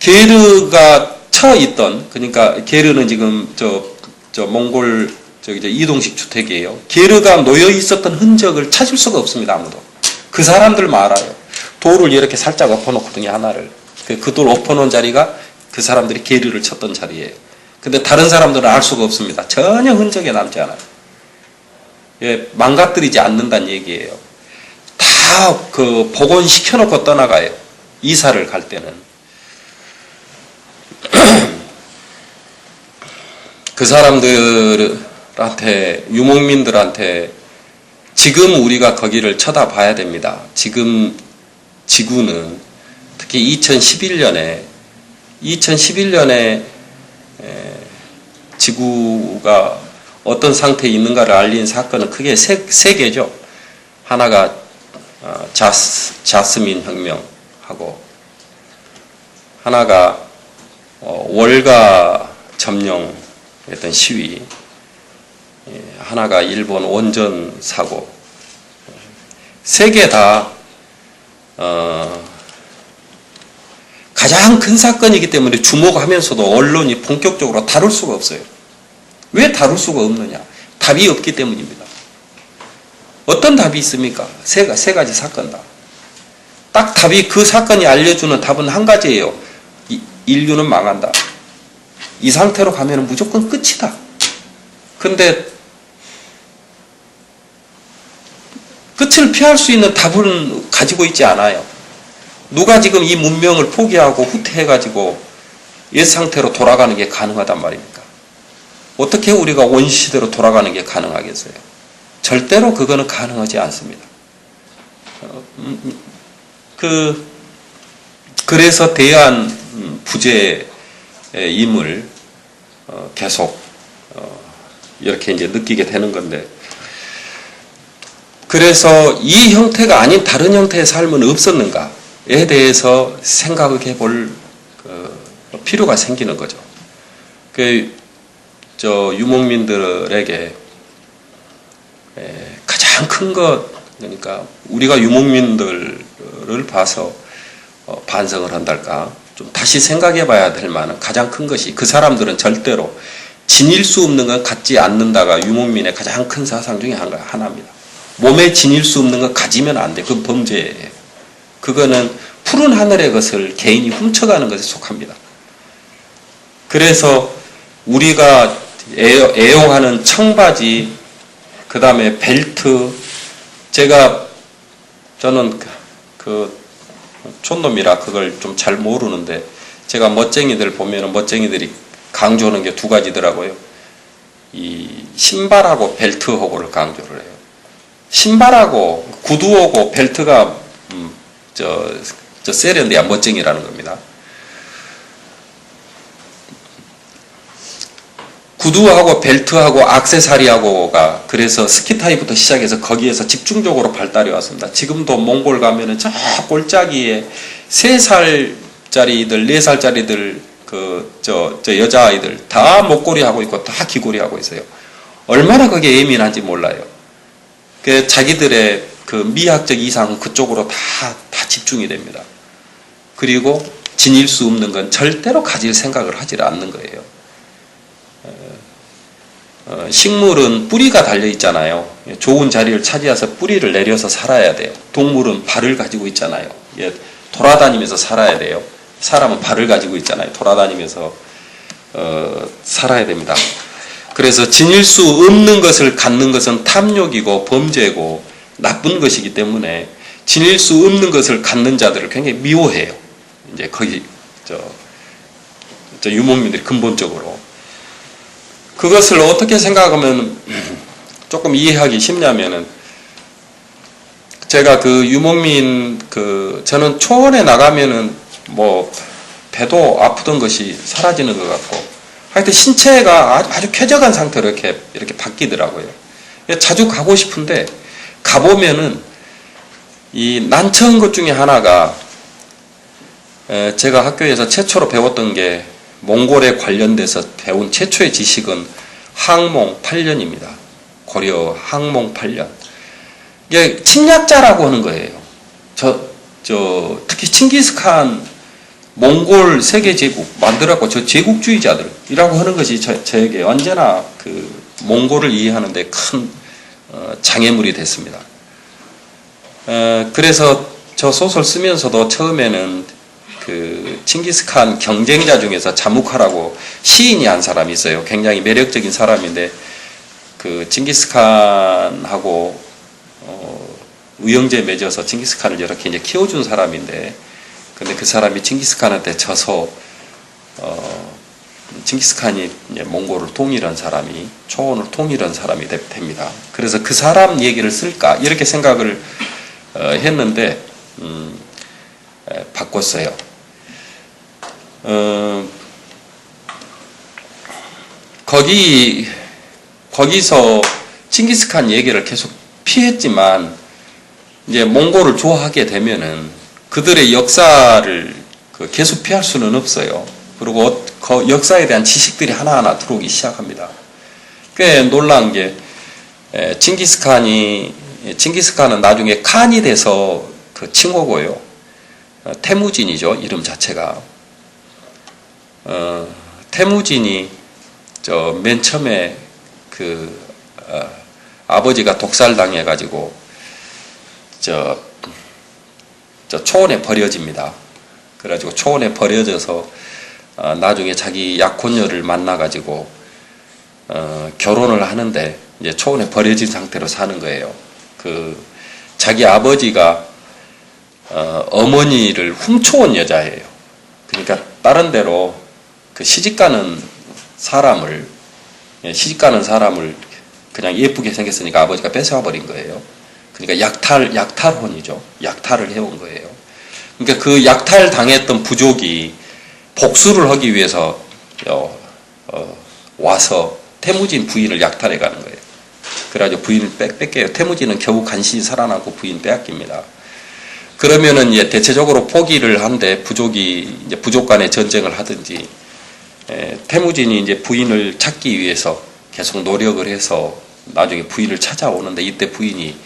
게르가 쳐 있던, 그러니까 게르는 지금 몽골 이동식 주택이에요. 게르가 놓여 있었던 흔적을 찾을 수가 없습니다. 아무도. 그 사람들만 알아요. 돌을 이렇게 살짝 엎어놓거든요. 하나를. 그 돌 엎어놓은 자리가 그 사람들이 게르를 쳤던 자리예요. 근데 다른 사람들은 알 수가 없습니다. 전혀 흔적이 남지 않아요. 망가뜨리지 않는다는 얘기예요. 다 복원시켜놓고 떠나가요. 이사를 갈 때는. 그 사람들한테, 유목민들한테 지금 우리가 거기를 쳐다봐야 됩니다. 지금 지구는 특히 2011년에 지구가 어떤 상태에 있는가를 알린 사건은 크게 세 개죠. 하나가 자스민 혁명하고, 하나가 월가 점령했던 시위, 하나가 일본 원전 사고. 세 개 다 가장 큰 사건이기 때문에 주목하면서도 언론이 본격적으로 다룰 수가 없어요. 왜 다룰 수가 없느냐? 답이 없기 때문입니다. 어떤 답이 있습니까? 세 가지 사건 다. 딱 답이, 그 사건이 알려주는 답은 한 가지예요. 인류는 망한다. 이 상태로 가면 무조건 끝이다. 근데 끝을 피할 수 있는 답은 가지고 있지 않아요. 누가 지금 이 문명을 포기하고 후퇴해가지고 옛 상태로 돌아가는 게 가능하단 말입니까? 어떻게 우리가 원시대로 돌아가는 게 가능하겠어요? 절대로 그거는 가능하지 않습니다. 그래서 대한 부재임을 계속 이렇게 이제 느끼게 되는 건데, 그래서 이 형태가 아닌 다른 형태의 삶은 없었는가에 대해서 생각해 볼 필요가 생기는 거죠. 유목민들에게 가장 큰 것, 그러니까 우리가 유목민들을 봐서 반성을 한달까, 좀 다시 생각해 봐야 될 만한 가장 큰 것이, 그 사람들은 절대로 지닐 수 없는 건 갖지 않는다가 유목민의 가장 큰 사상 중에 하나입니다. 몸에 지닐 수 없는 건 가지면 안 돼. 그건 범죄예요. 그거는 푸른 하늘의 것을 개인이 훔쳐가는 것에 속합니다. 그래서 우리가 애용하는 청바지, 그 다음에 벨트, 저는 촌놈이라 그걸 좀 잘 모르는데, 제가 멋쟁이들 보면은 멋쟁이들이 강조하는 게 두 가지더라고요. 이 신발하고 벨트하고를 강조를 해요. 신발하고 구두하고 벨트가 세련돼야 멋쟁이라는 겁니다. 구두하고 벨트하고 악세사리하고가 그래서 스키타이부터 시작해서 거기에서 집중적으로 발달해 왔습니다. 지금도 몽골 가면은 저 골짜기에 3살짜리들, 4살짜리들 여자아이들 다 목걸이 하고 있고 다 귀걸이 하고 있어요. 얼마나 그게 예민한지 몰라요. 자기들의 그 미학적 이상은 그쪽으로 다 집중이 됩니다. 그리고 지닐 수 없는 건 절대로 가질 생각을 하지 않는 거예요. 식물은 뿌리가 달려 있잖아요. 좋은 자리를 차지해서 뿌리를 내려서 살아야 돼요. 동물은 발을 가지고 있잖아요. 돌아다니면서 살아야 돼요. 사람은 발을 가지고 있잖아요. 돌아다니면서 살아야 됩니다. 그래서 지닐 수 없는 것을 갖는 것은 탐욕이고 범죄고 나쁜 것이기 때문에 지닐 수 없는 것을 갖는 자들을 굉장히 미워해요. 이제 거기 유목민들이 근본적으로 그것을 어떻게 생각하면 조금 이해하기 쉽냐면은, 제가 그 유목민 저는 초원에 나가면은 배도 아프던 것이 사라지는 것 같고, 하여튼 신체가 아주 쾌적한 상태로 이렇게 바뀌더라고요. 자주 가고 싶은데, 가보면은 이 난처한 것 중에 하나가, 제가 학교에서 최초로 배웠던 게 몽골에 관련돼서 배운 최초의 지식은 항몽 8년입니다. 고려 항몽 8년. 이게 침략자라고 하는 거예요. 특히 칭기스칸 몽골 세계 제국 만들었고 저 제국주의자들이라고 하는 것이 저에게 언제나 그 몽골을 이해하는데 큰 장애물이 됐습니다. 그래서 저 소설 쓰면서도 처음에는 그 칭기스칸 경쟁자 중에서 자무카라고 시인이 한 사람이 있어요. 굉장히 매력적인 사람인데 그 칭기스칸하고 의형제 맺어서 칭기스칸을 이렇게 이제 키워준 사람인데, 근데 그 사람이 칭기스칸한테 져서 칭기스칸이 이제 몽골을 통일한 사람이, 초원을 통일한 사람이 됩니다. 그래서 그 사람 얘기를 쓸까 이렇게 생각을 했는데 바꿨어요. 거기서 칭기스칸 얘기를 계속 피했지만, 이제 몽골을 좋아하게 되면은 그들의 역사를 계속 피할 수는 없어요. 그리고 그 역사에 대한 지식들이 하나하나 들어오기 시작합니다. 꽤 놀라운 게, 칭기스칸은 나중에 칸이 돼서 그 칭호고요. 태무진이죠, 이름 자체가. 태무진이 맨 처음에 아버지가 독살당해가지고 초원에 버려집니다. 그래가지고 초원에 버려져서 나중에 자기 약혼녀를 만나가지고 결혼을 하는데 이제 초원에 버려진 상태로 사는 거예요. 자기 아버지가 어머니를 훔쳐온 여자예요. 그러니까 다른 데로 시집가는 사람을 그냥 예쁘게 생겼으니까 아버지가 뺏어와 버린 거예요. 그러니까 약탈혼이죠. 약탈을 해온 거예요. 그러니까 그 약탈 당했던 부족이 복수를 하기 위해서 와서 태무진 부인을 약탈해 가는 거예요. 그래가지고 부인을 뺏겨요. 태무진은 겨우 간신히 살아남고 부인 빼앗깁니다. 그러면은 이제 대체적으로 포기를 한데 부족이 이제 부족 간의 전쟁을 하든지 태무진이 이제 부인을 찾기 위해서 계속 노력을 해서 나중에 부인을 찾아오는데 이때 부인이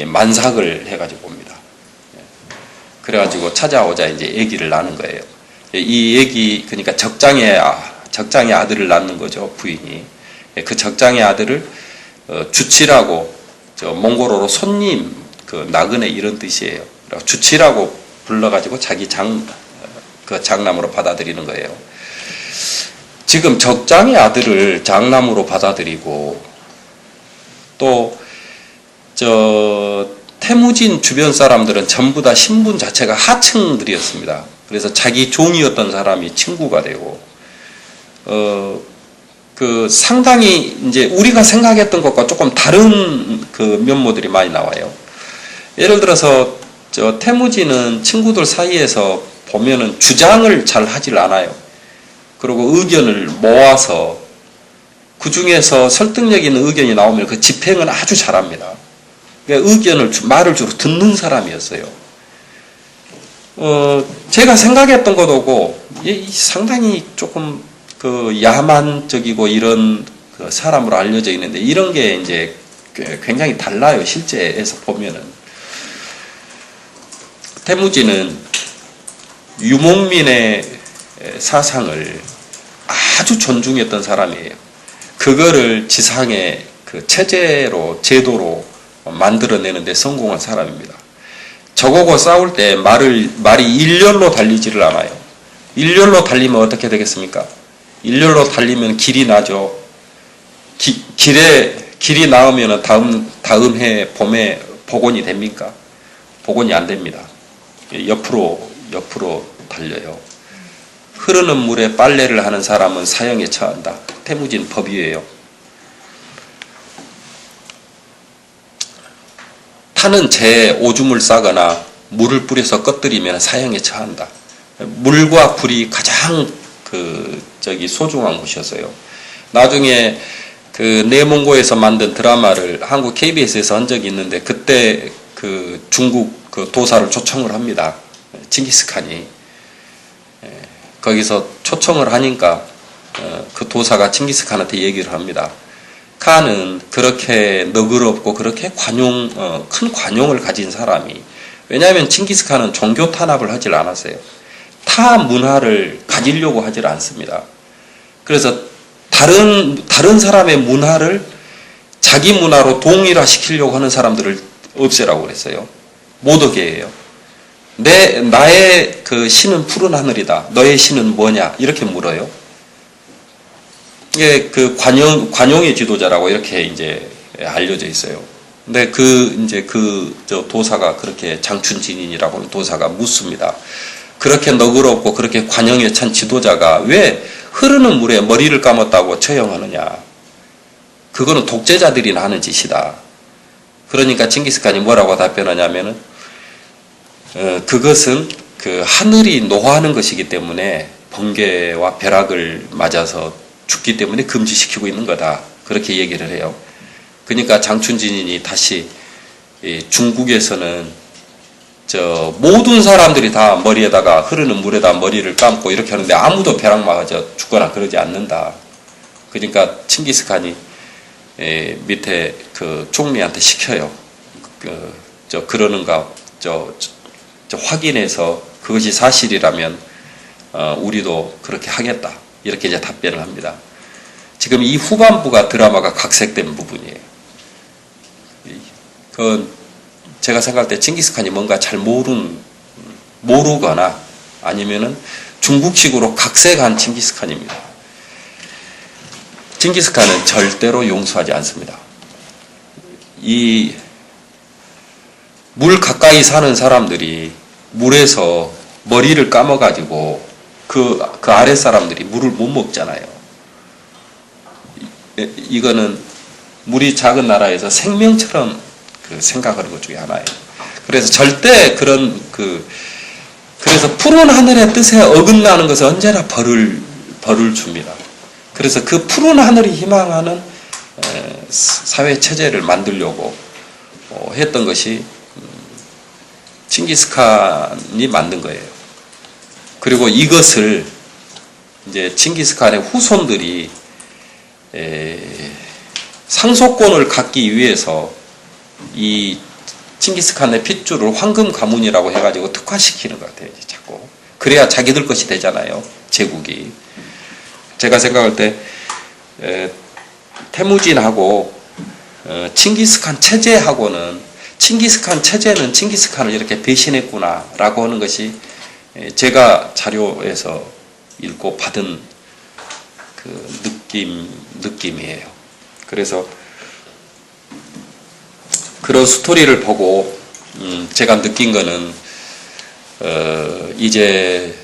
만삭을 해가지고 옵니다. 그래가지고 찾아오자 이제 아기를 낳는 거예요. 이 아기 그러니까 적장의 아들을 낳는 거죠, 부인이. 그 적장의 아들을 주치라고, 몽골어로 손님, 그 나그네 이런 뜻이에요. 주치라고 불러가지고 자기 장남으로 받아들이는 거예요. 지금 적장의 아들을 장남으로 받아들이고 또 태무진 주변 사람들은 전부 다 신분 자체가 하층들이었습니다. 그래서 자기 종이었던 사람이 친구가 되고 상당히 이제 우리가 생각했던 것과 조금 다른 그 면모들이 많이 나와요. 예를 들어서 태무진은 친구들 사이에서 보면은 주장을 잘 하질 않아요. 그리고 의견을 모아서 그 중에서 설득력 있는 의견이 나오면 그 집행은 아주 잘합니다. 그러니까 말을 주로 듣는 사람이었어요. 제가 생각했던 것하고 상당히 조금 그 야만적이고 이런 그 사람으로 알려져 있는데 이런 게 이제 굉장히 달라요. 실제에서 보면은. 태무진은 유목민의 사상을 아주 존중했던 사람이에요. 그거를 지상의 그 제도로 만들어내는데 성공한 사람입니다. 저거고 싸울 때 말이 일렬로 달리지를 않아요. 일렬로 달리면 어떻게 되겠습니까? 일렬로 달리면 길이 나죠. 길이 나오면 다음 해 봄에 복원이 됩니까? 복원이 안 됩니다. 옆으로 달려요. 흐르는 물에 빨래를 하는 사람은 사형에 처한다. 태무진 법이에요. 타는 재에 오줌을 싸거나 물을 뿌려서 꺼뜨리면 사형에 처한다. 물과 불이 가장 소중한 곳이었어요. 나중에 그 내몽고에서 만든 드라마를 한국 KBS에서 한 적이 있는데 그때 그 중국 그 도사를 초청을 합니다. 칭기스칸이. 거기서 초청을 하니까 그 도사가 칭기스칸한테 얘기를 합니다. 칸은 그렇게 너그럽고 그렇게 큰 관용을 가진 사람이, 왜냐하면 칭기스칸은 종교 탄압을 하질 않았어요. 타 문화를 가지려고 하질 않습니다. 그래서 다른 사람의 문화를 자기 문화로 동일화시키려고 하는 사람들을 없애라고 그랬어요. 못 오게 해요. 나의 그 신은 푸른 하늘이다. 너의 신은 뭐냐? 이렇게 물어요. 이게 그 관용의 지도자라고 이렇게 이제 알려져 있어요. 근데 저 도사가 그렇게 장춘진인이라고 하는 도사가 묻습니다. 그렇게 너그럽고 그렇게 관용에 찬 지도자가 왜 흐르는 물에 머리를 감았다고 처형하느냐? 그거는 독재자들이 하는 짓이다. 그러니까 칭기스칸이 뭐라고 답변하냐면은 그것은 그 하늘이 노하는 것이기 때문에 번개와 벼락을 맞아서 죽기 때문에 금지시키고 있는 거다. 그렇게 얘기를 해요. 그러니까 장춘진인이 다시 중국에서는 모든 사람들이 다 머리에다가 흐르는 물에다 머리를 감고 이렇게 하는데 아무도 벼락 맞아 죽거나 그러지 않는다. 그러니까 칭기스칸이 밑에 그 총리한테 시켜요. 그러는가 확인해서 그것이 사실이라면 우리도 그렇게 하겠다. 이렇게 이제 답변을 합니다. 지금 이 후반부가 드라마가 각색된 부분이에요. 제가 생각할 때 칭기스칸이 뭔가 잘 모르거나 아니면은 중국식으로 각색한 칭기스칸입니다. 칭기스칸은 절대로 용서하지 않습니다. 이 물 가까이 사는 사람들이 물에서 머리를 감아가지고 그 아래 사람들이 물을 못 먹잖아요. 이거는 물이 작은 나라에서 생명처럼 생각하는 것 중에 하나예요. 그래서 절대 그래서 푸른 하늘의 뜻에 어긋나는 것은 언제나 벌을 줍니다. 그래서 그 푸른 하늘이 희망하는 사회 체제를 만들려고 했던 것이 칭기스칸이 만든 거예요. 그리고 이것을 이제 칭기스칸의 후손들이 상속권을 갖기 위해서 이 칭기스칸의 핏줄을 황금 가문이라고 해가지고 특화시키는 것 같아요. 자꾸. 그래야 자기들 것이 되잖아요. 제국이. 제가 생각할 때 태무진하고 칭기스칸 체제하고는 칭기스칸 체제는 칭기스칸을 이렇게 배신했구나라고 하는 것이 제가 자료에서 읽고 받은 그 느낌이에요. 그래서 그런 스토리를 보고 제가 느낀 거는 이제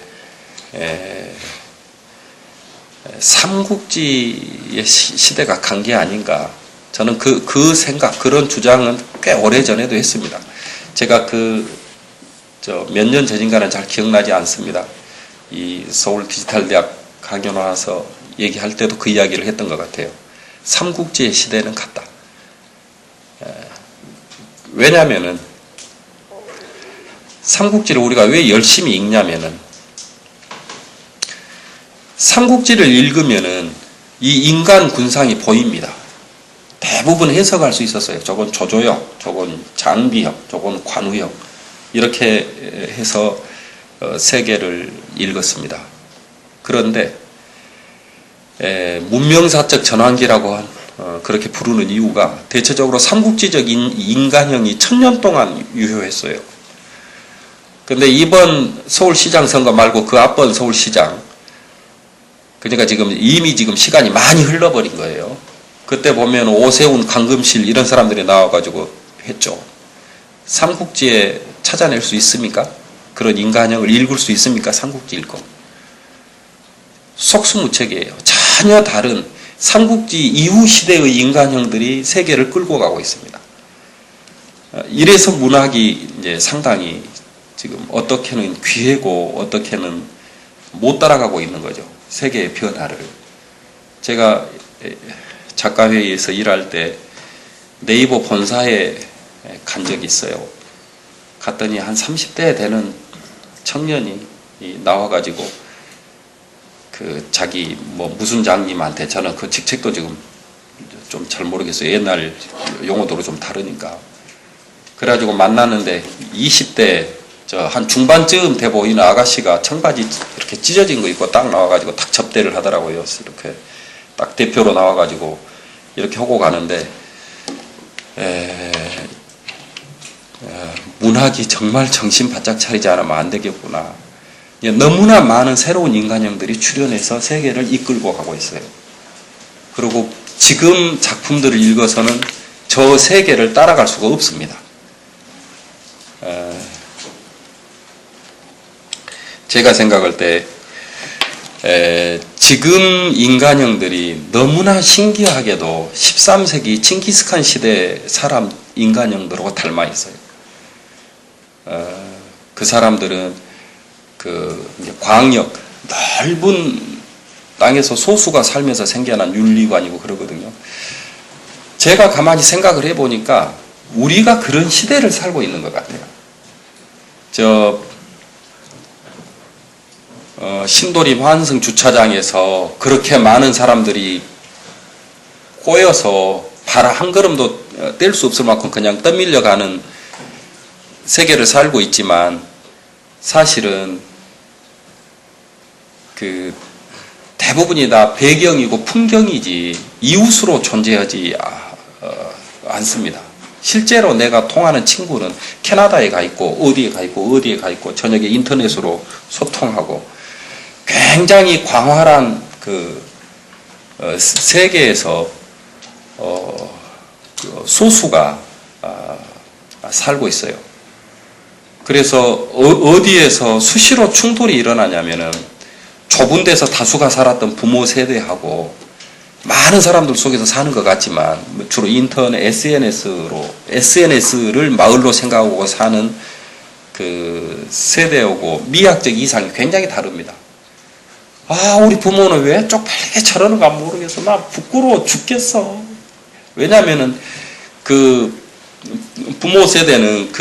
삼국지의 시대가 간 게 아닌가. 저는 그 생각, 그런 주장은 꽤 오래 전에도 했습니다. 제가 몇 년 전인가는 잘 기억나지 않습니다. 이 서울 디지털대학 강연 와서 얘기할 때도 그 이야기를 했던 것 같아요. 삼국지의 시대는 갔다. 왜냐하면은 삼국지를 우리가 왜 열심히 읽냐면은 삼국지를 읽으면은 이 인간 군상이 보입니다. 대부분 해석할 수 있었어요. 저건 조조역, 저건 장비역, 저건 관우역 이렇게 해서 세계를 읽었습니다. 그런데 문명사적 전환기라고 그렇게 부르는 이유가 대체적으로 삼국지적 인간형이 1000년 동안 유효했어요. 근데 이번 서울시장 선거 말고 그 앞번 서울시장, 그러니까 이미 시간이 많이 흘러버린 거예요. 그때 보면 오세훈, 강금실 이런 사람들이 나와가지고 했죠. 삼국지에 찾아낼 수 있습니까? 그런 인간형을 읽을 수 있습니까? 삼국지 읽고. 속수무책이에요. 전혀 다른 삼국지 이후 시대의 인간형들이 세계를 끌고 가고 있습니다. 이래서 문학이 이제 상당히 지금 어떻게는 귀하고 어떻게는 못 따라가고 있는 거죠. 세계의 변화를. 제가 작가회의에서 일할 때 네이버 본사에 간 적이 있어요. 갔더니 한 30대 되는 청년이 나와가지고 자기 무슨 장님한테, 저는 그 직책도 지금 좀 잘 모르겠어요. 옛날 용어도로 좀 다르니까. 그래가지고 만났는데 20대 한 중반쯤 돼 보이는 아가씨가 청바지 이렇게 찢어진 거 입고 딱 나와가지고 딱 접대를 하더라고요. 이렇게 딱 대표로 나와가지고 이렇게 하고 가는데 문학이 정말 정신 바짝 차리지 않으면 안 되겠구나. 너무나 많은 새로운 인간형들이 출현해서 세계를 이끌고 가고 있어요. 그리고 지금 작품들을 읽어서는 저 세계를 따라갈 수가 없습니다. 제가 생각할 때 지금 인간형들이 너무나 신기하게도 13세기 칭기스칸 시대 사람 인간형들하고 닮아 있어요. 그 사람들은 이제 광역, 넓은 땅에서 소수가 살면서 생겨난 윤리관이고 그러거든요. 제가 가만히 생각을 해보니까 우리가 그런 시대를 살고 있는 것 같아요. 신도림 환승 주차장에서 그렇게 많은 사람들이 꼬여서 발 한 걸음도 뗄 수 없을 만큼 그냥 떠밀려가는 세계를 살고 있지만 사실은 대부분이 다 배경이고 풍경이지 이웃으로 존재하지 않습니다. 실제로 내가 통하는 친구는 캐나다에 가 있고 어디에 가 있고 어디에 가 있고 저녁에 인터넷으로 소통하고 굉장히 광활한 세계에서 소수가 살고 있어요. 그래서 어디에서 수시로 충돌이 일어나냐면은 좁은 데서 다수가 살았던 부모 세대하고 많은 사람들 속에서 사는 것 같지만 주로 인터넷, SNS를 마을로 생각하고 사는 세대하고 미학적 이상이 굉장히 다릅니다. 우리 부모는 왜 쪽팔리게 저러는가 모르겠어. 나 부끄러워 죽겠어. 왜냐면은 부모 세대는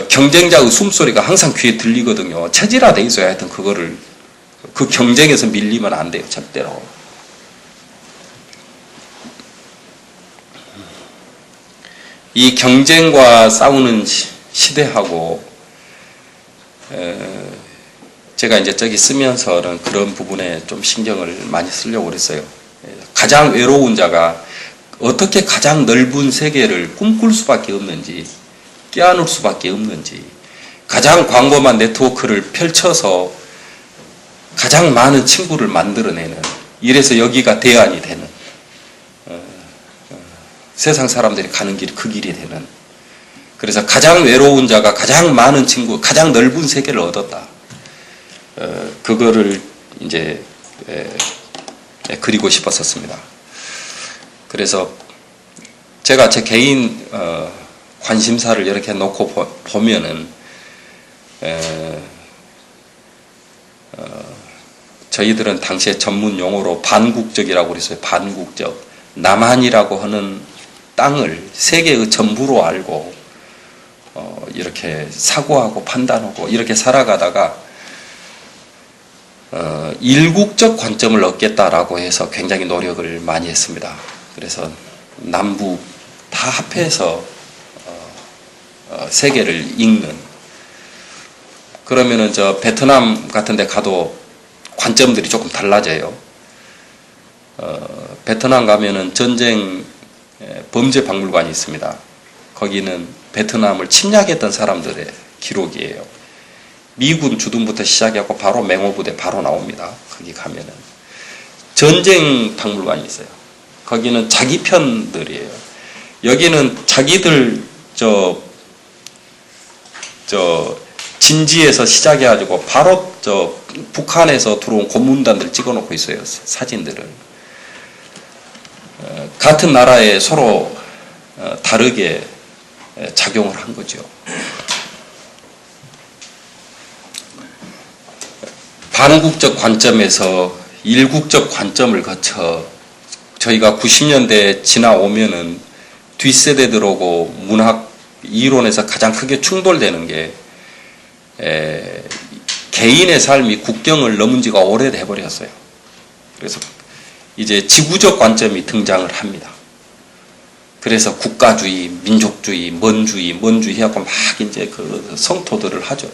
경쟁자의 숨소리가 항상 귀에 들리거든요. 체질화돼 있어야 하여튼 그거를 그 경쟁에서 밀리면 안 돼요, 절대로. 이 경쟁과 싸우는 시대하고 제가 이제 저기 쓰면서는 그런 부분에 좀 신경을 많이 쓰려고 그랬어요. 가장 외로운 자가 어떻게 가장 넓은 세계를 꿈꿀 수밖에 없는지, 껴안을 수밖에 없는지, 가장 광범한 네트워크를 펼쳐서 가장 많은 친구를 만들어내는, 이래서 여기가 대안이 되는, 세상 사람들이 가는 길이 그 길이 되는, 그래서 가장 외로운 자가 가장 많은 친구, 가장 넓은 세계를 얻었다. 그거를 이제 그리고 싶었었습니다. 그래서 제가 제 개인 관심사를 이렇게 놓고 보면은 저희들은 당시에 전문 용어로 반국적이라고 그랬어요. 반국적. 남한이라고 하는 땅을 세계의 전부로 알고 이렇게 사고하고 판단하고 이렇게 살아가다가 일국적 관점을 얻겠다라고 해서 굉장히 노력을 많이 했습니다. 그래서 남북 다 합해서 세계를 읽는, 그러면은 저 베트남 같은 데 가도 관점들이 조금 달라져요. 베트남 가면은 전쟁 범죄 박물관이 있습니다. 거기는 베트남을 침략했던 사람들의 기록이에요. 미군 주둔부터 시작해서 바로 맹호부대 바로 나옵니다. 거기 가면은 전쟁 박물관이 있어요. 거기는 자기 편들이에요. 여기는 자기들 진지에서 시작해가지고 바로 북한에서 들어온 고문단들 찍어놓고 있어요. 사진들을. 같은 나라에 서로 다르게 작용을 한 거죠. 반국적 관점에서 일국적 관점을 거쳐 저희가 90년대 지나오면은 뒷세대들 오고 문학 이론에서 가장 크게 충돌되는 게 개인의 삶이 국경을 넘은 지가 오래돼 버렸어요. 그래서 이제 지구적 관점이 등장을 합니다. 그래서 국가주의, 민족주의, 뭔주의 해갖고 막 이제 그 성토들을 하죠.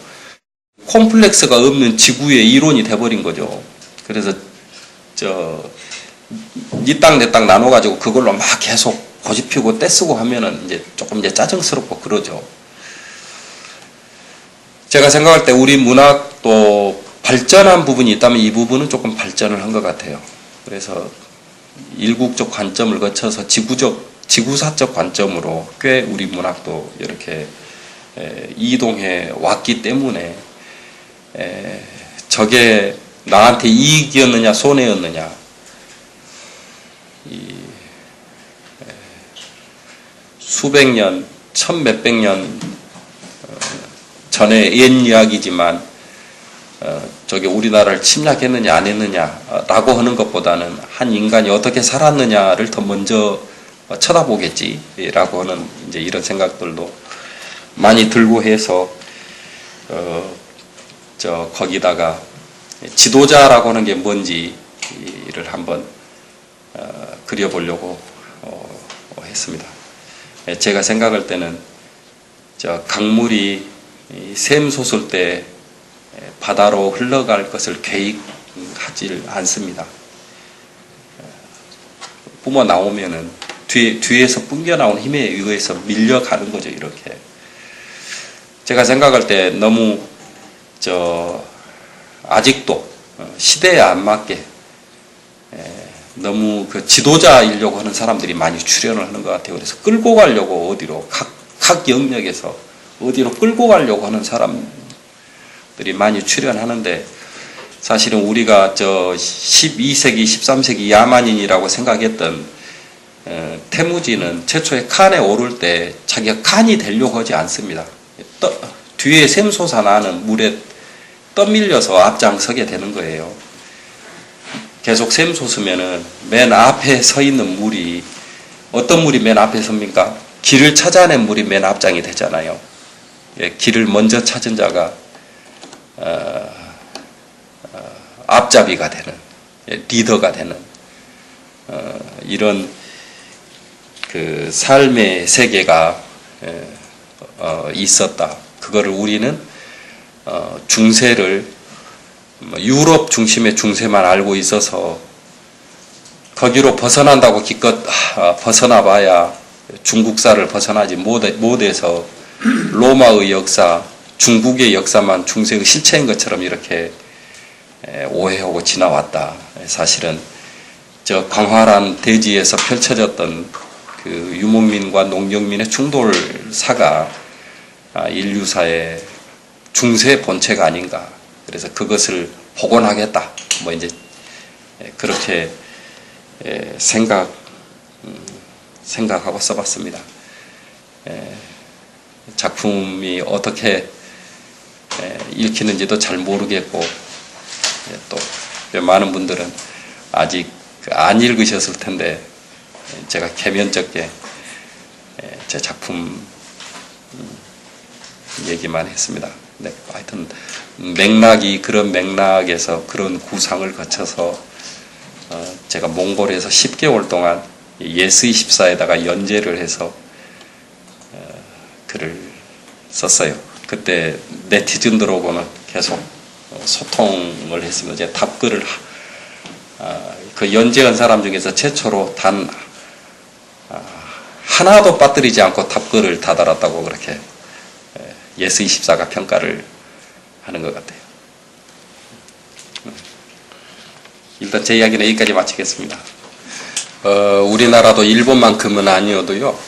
콤플렉스가 없는 지구의 이론이 돼버린 거죠. 그래서 니 땅 내 땅 나눠가지고 그걸로 막 계속 고집피고 떼쓰고 하면은 이제 조금 이제 짜증스럽고 그러죠. 제가 생각할 때 우리 문학도 발전한 부분이 있다면 이 부분은 조금 발전을 한 것 같아요. 그래서 일국적 관점을 거쳐서 지구사적 관점으로 꽤 우리 문학도 이렇게 이동해 왔기 때문에 저게 나한테 이익이었느냐 손해였느냐, 수백 년, 천몇백 년 전의 옛 이야기지만 저게 우리나라를 침략했느냐 안 했느냐라고 하는 것보다는 한 인간이 어떻게 살았느냐를 더 먼저 쳐다보겠지라고 하는 이제 이런 생각들도 많이 들고 해서 거기다가 지도자라고 하는 게 뭔지를 한번 그려보려고 했습니다. 제가 생각할 때는 강물이 샘솟을 때 바다로 흘러갈 것을 계획하지 않습니다. 뿜어 나오면은 뒤에서 뿜겨 나온 힘에 의해서 밀려가는 거죠, 이렇게. 제가 생각할 때 너무 아직도 시대에 안 맞게 너무 그 지도자이려고 하는 사람들이 많이 출연을 하는 것 같아요. 그래서 끌고 가려고 어디로 각 영역에서 어디로 끌고 가려고 하는 사람들이 많이 출연하는데, 사실은 우리가 12세기, 13세기 야만인이라고 생각했던 태무지는 최초에 칸에 오를 때 자기가 칸이 되려고 하지 않습니다. 뒤에 샘솟아 나는 물에 떠밀려서 앞장서게 되는 거예요. 계속 샘솟으면은 맨 앞에 서 있는 물이, 어떤 물이 맨 앞에 섭니까? 길을 찾아낸 물이 맨 앞장이 되잖아요. 길을 먼저 찾은 자가 앞잡이가 되는, 리더가 되는 이런 그 삶의 세계가 있었다. 그거를 우리는 중세를 유럽 중심의 중세만 알고 있어서 거기로 벗어난다고 기껏 벗어나봐야 중국사를 벗어나지 못해서 로마의 역사, 중국의 역사만 중세의 실체인 것처럼 이렇게 오해하고 지나왔다. 사실은 저 광활한 대지에서 펼쳐졌던 그 유목민과 농경민의 충돌사가 인류사의 중세 본체가 아닌가. 그래서 그것을 복원하겠다. 뭐 이제 그렇게 생각하고 써봤습니다. 작품이 어떻게 읽히는지도 잘 모르겠고, 또 많은 분들은 아직 안 읽으셨을 텐데 제가 개면적게 제 작품 얘기만 했습니다. 네, 하여튼 맥락이 그런 맥락에서 그런 구상을 거쳐서 제가 몽골에서 10개월 동안 예스24에다가 연재를 해서 글을 썼어요. 그때 네티즌들하고는 계속 소통을 했습니다. 제 답글을 그 연재한 사람 중에서 최초로 단 하나도 빠뜨리지 않고 답글을 다 달았다고 그렇게 예스24가 평가를 하는 것 같아요. 일단 제 이야기는 여기까지 마치겠습니다. 우리나라도 일본만큼은 아니어도요,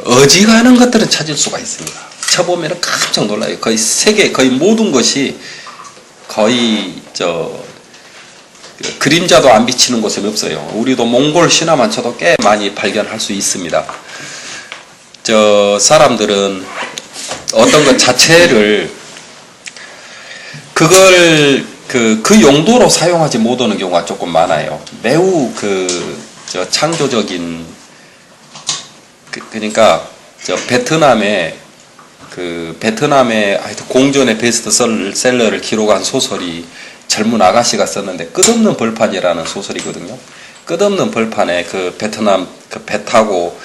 어지간한 것들은 찾을 수가 있습니다. 쳐보면 깜짝 놀라요. 거의 세계, 거의 모든 것이 거의 그림자도 안 비치는 곳은 없어요. 우리도 몽골 신화만 쳐도 꽤 많이 발견할 수 있습니다. 사람들은 어떤 것 자체를 그걸 그 용도로 사용하지 못하는 경우가 조금 많아요. 매우 창조적인 그러니까 베트남의 하여튼 공전의 베스트셀러를 기록한 소설이 젊은 아가씨가 썼는데 끝없는 벌판이라는 소설이거든요. 끝없는 벌판에 그 베트남 그 배 타고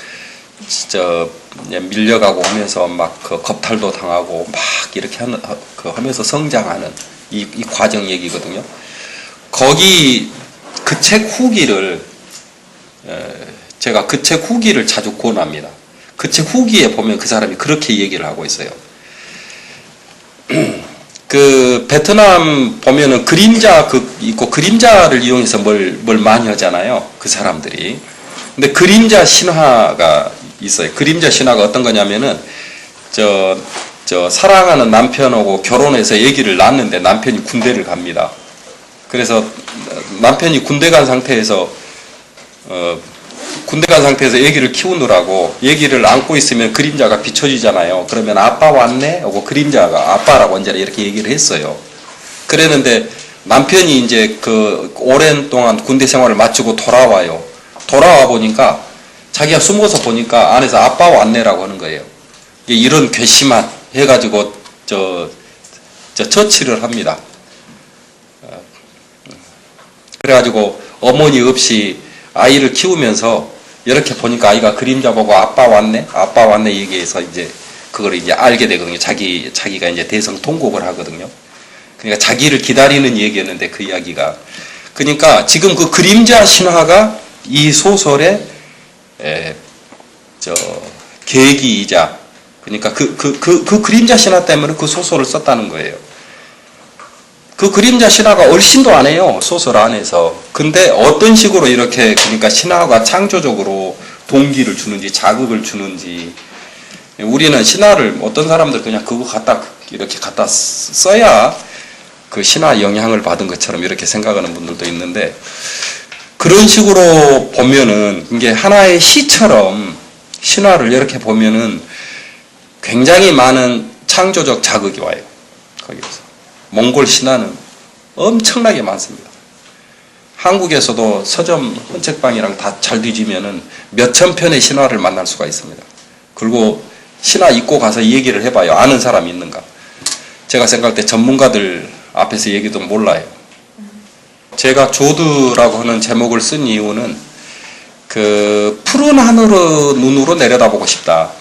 밀려가고 하면서 막 그 겁탈도 당하고 막 이렇게 하면서 성장하는 이 과정 얘기거든요. 거기 그 책 후기를 제가 그 책 후기를 자주 권합니다. 그 책 후기에 보면 그 사람이 그렇게 얘기를 하고 있어요. 그 베트남 보면은 그림자 있고 그림자를 이용해서 뭘 많이 하잖아요. 그 사람들이. 근데 그림자 신화가 있어요. 그림자 신화가 어떤 거냐면은 사랑하는 남편하고 결혼해서 아기를 낳았는데 남편이 군대를 갑니다. 그래서 남편이 군대 간 상태에서 아기를 키우느라고 아기를 안고 있으면 그림자가 비춰지잖아요. 그러면 아빠 왔네? 하고 그림자가 아빠라고 언제나 이렇게 얘기를 했어요. 그랬는데 남편이 이제 그 오랜 동안 군대 생활을 마치고 돌아와요. 돌아와 보니까 자기가 숨어서 보니까 안에서 아빠 왔네라고 하는 거예요. 이런 괘씸한 해가지고 처치를 합니다. 그래가지고 어머니 없이 아이를 키우면서 이렇게 보니까 아이가 그림자 보고 아빠 왔네 얘기해서 이제 그걸 이제 알게 되거든요. 자기가 이제 대성 통곡을 하거든요. 그러니까 자기를 기다리는 얘기였는데 그 이야기가. 그러니까 지금 그 그림자 신화가 이 소설의 계기이자 그러니까 그 그림자 신화 때문에 그 소설을 썼다는 거예요. 그 그림자 신화가 얼씬도 안 해요. 소설 안에서. 근데 어떤 식으로 이렇게 그러니까 신화가 창조적으로 동기를 주는지 자극을 주는지 우리는 신화를 어떤 사람들 그냥 그거 이렇게 갖다 써야 그 신화 영향을 받은 것처럼 이렇게 생각하는 분들도 있는데 그런 식으로 보면은 이게 하나의 시처럼 신화를 이렇게 보면은 굉장히 많은 창조적 자극이 와요. 거기서. 몽골 신화는 엄청나게 많습니다. 한국에서도 서점 헌책방이랑 다 잘 뒤지면은 몇천 편의 신화를 만날 수가 있습니다. 그리고 신화 읽고 가서 이 얘기를 해봐요. 아는 사람이 있는가. 제가 생각할 때 전문가들 앞에서 얘기도 몰라요. 제가 조드라고 하는 제목을 쓴 이유는 그 푸른 하늘의 눈으로 내려다보고 싶다.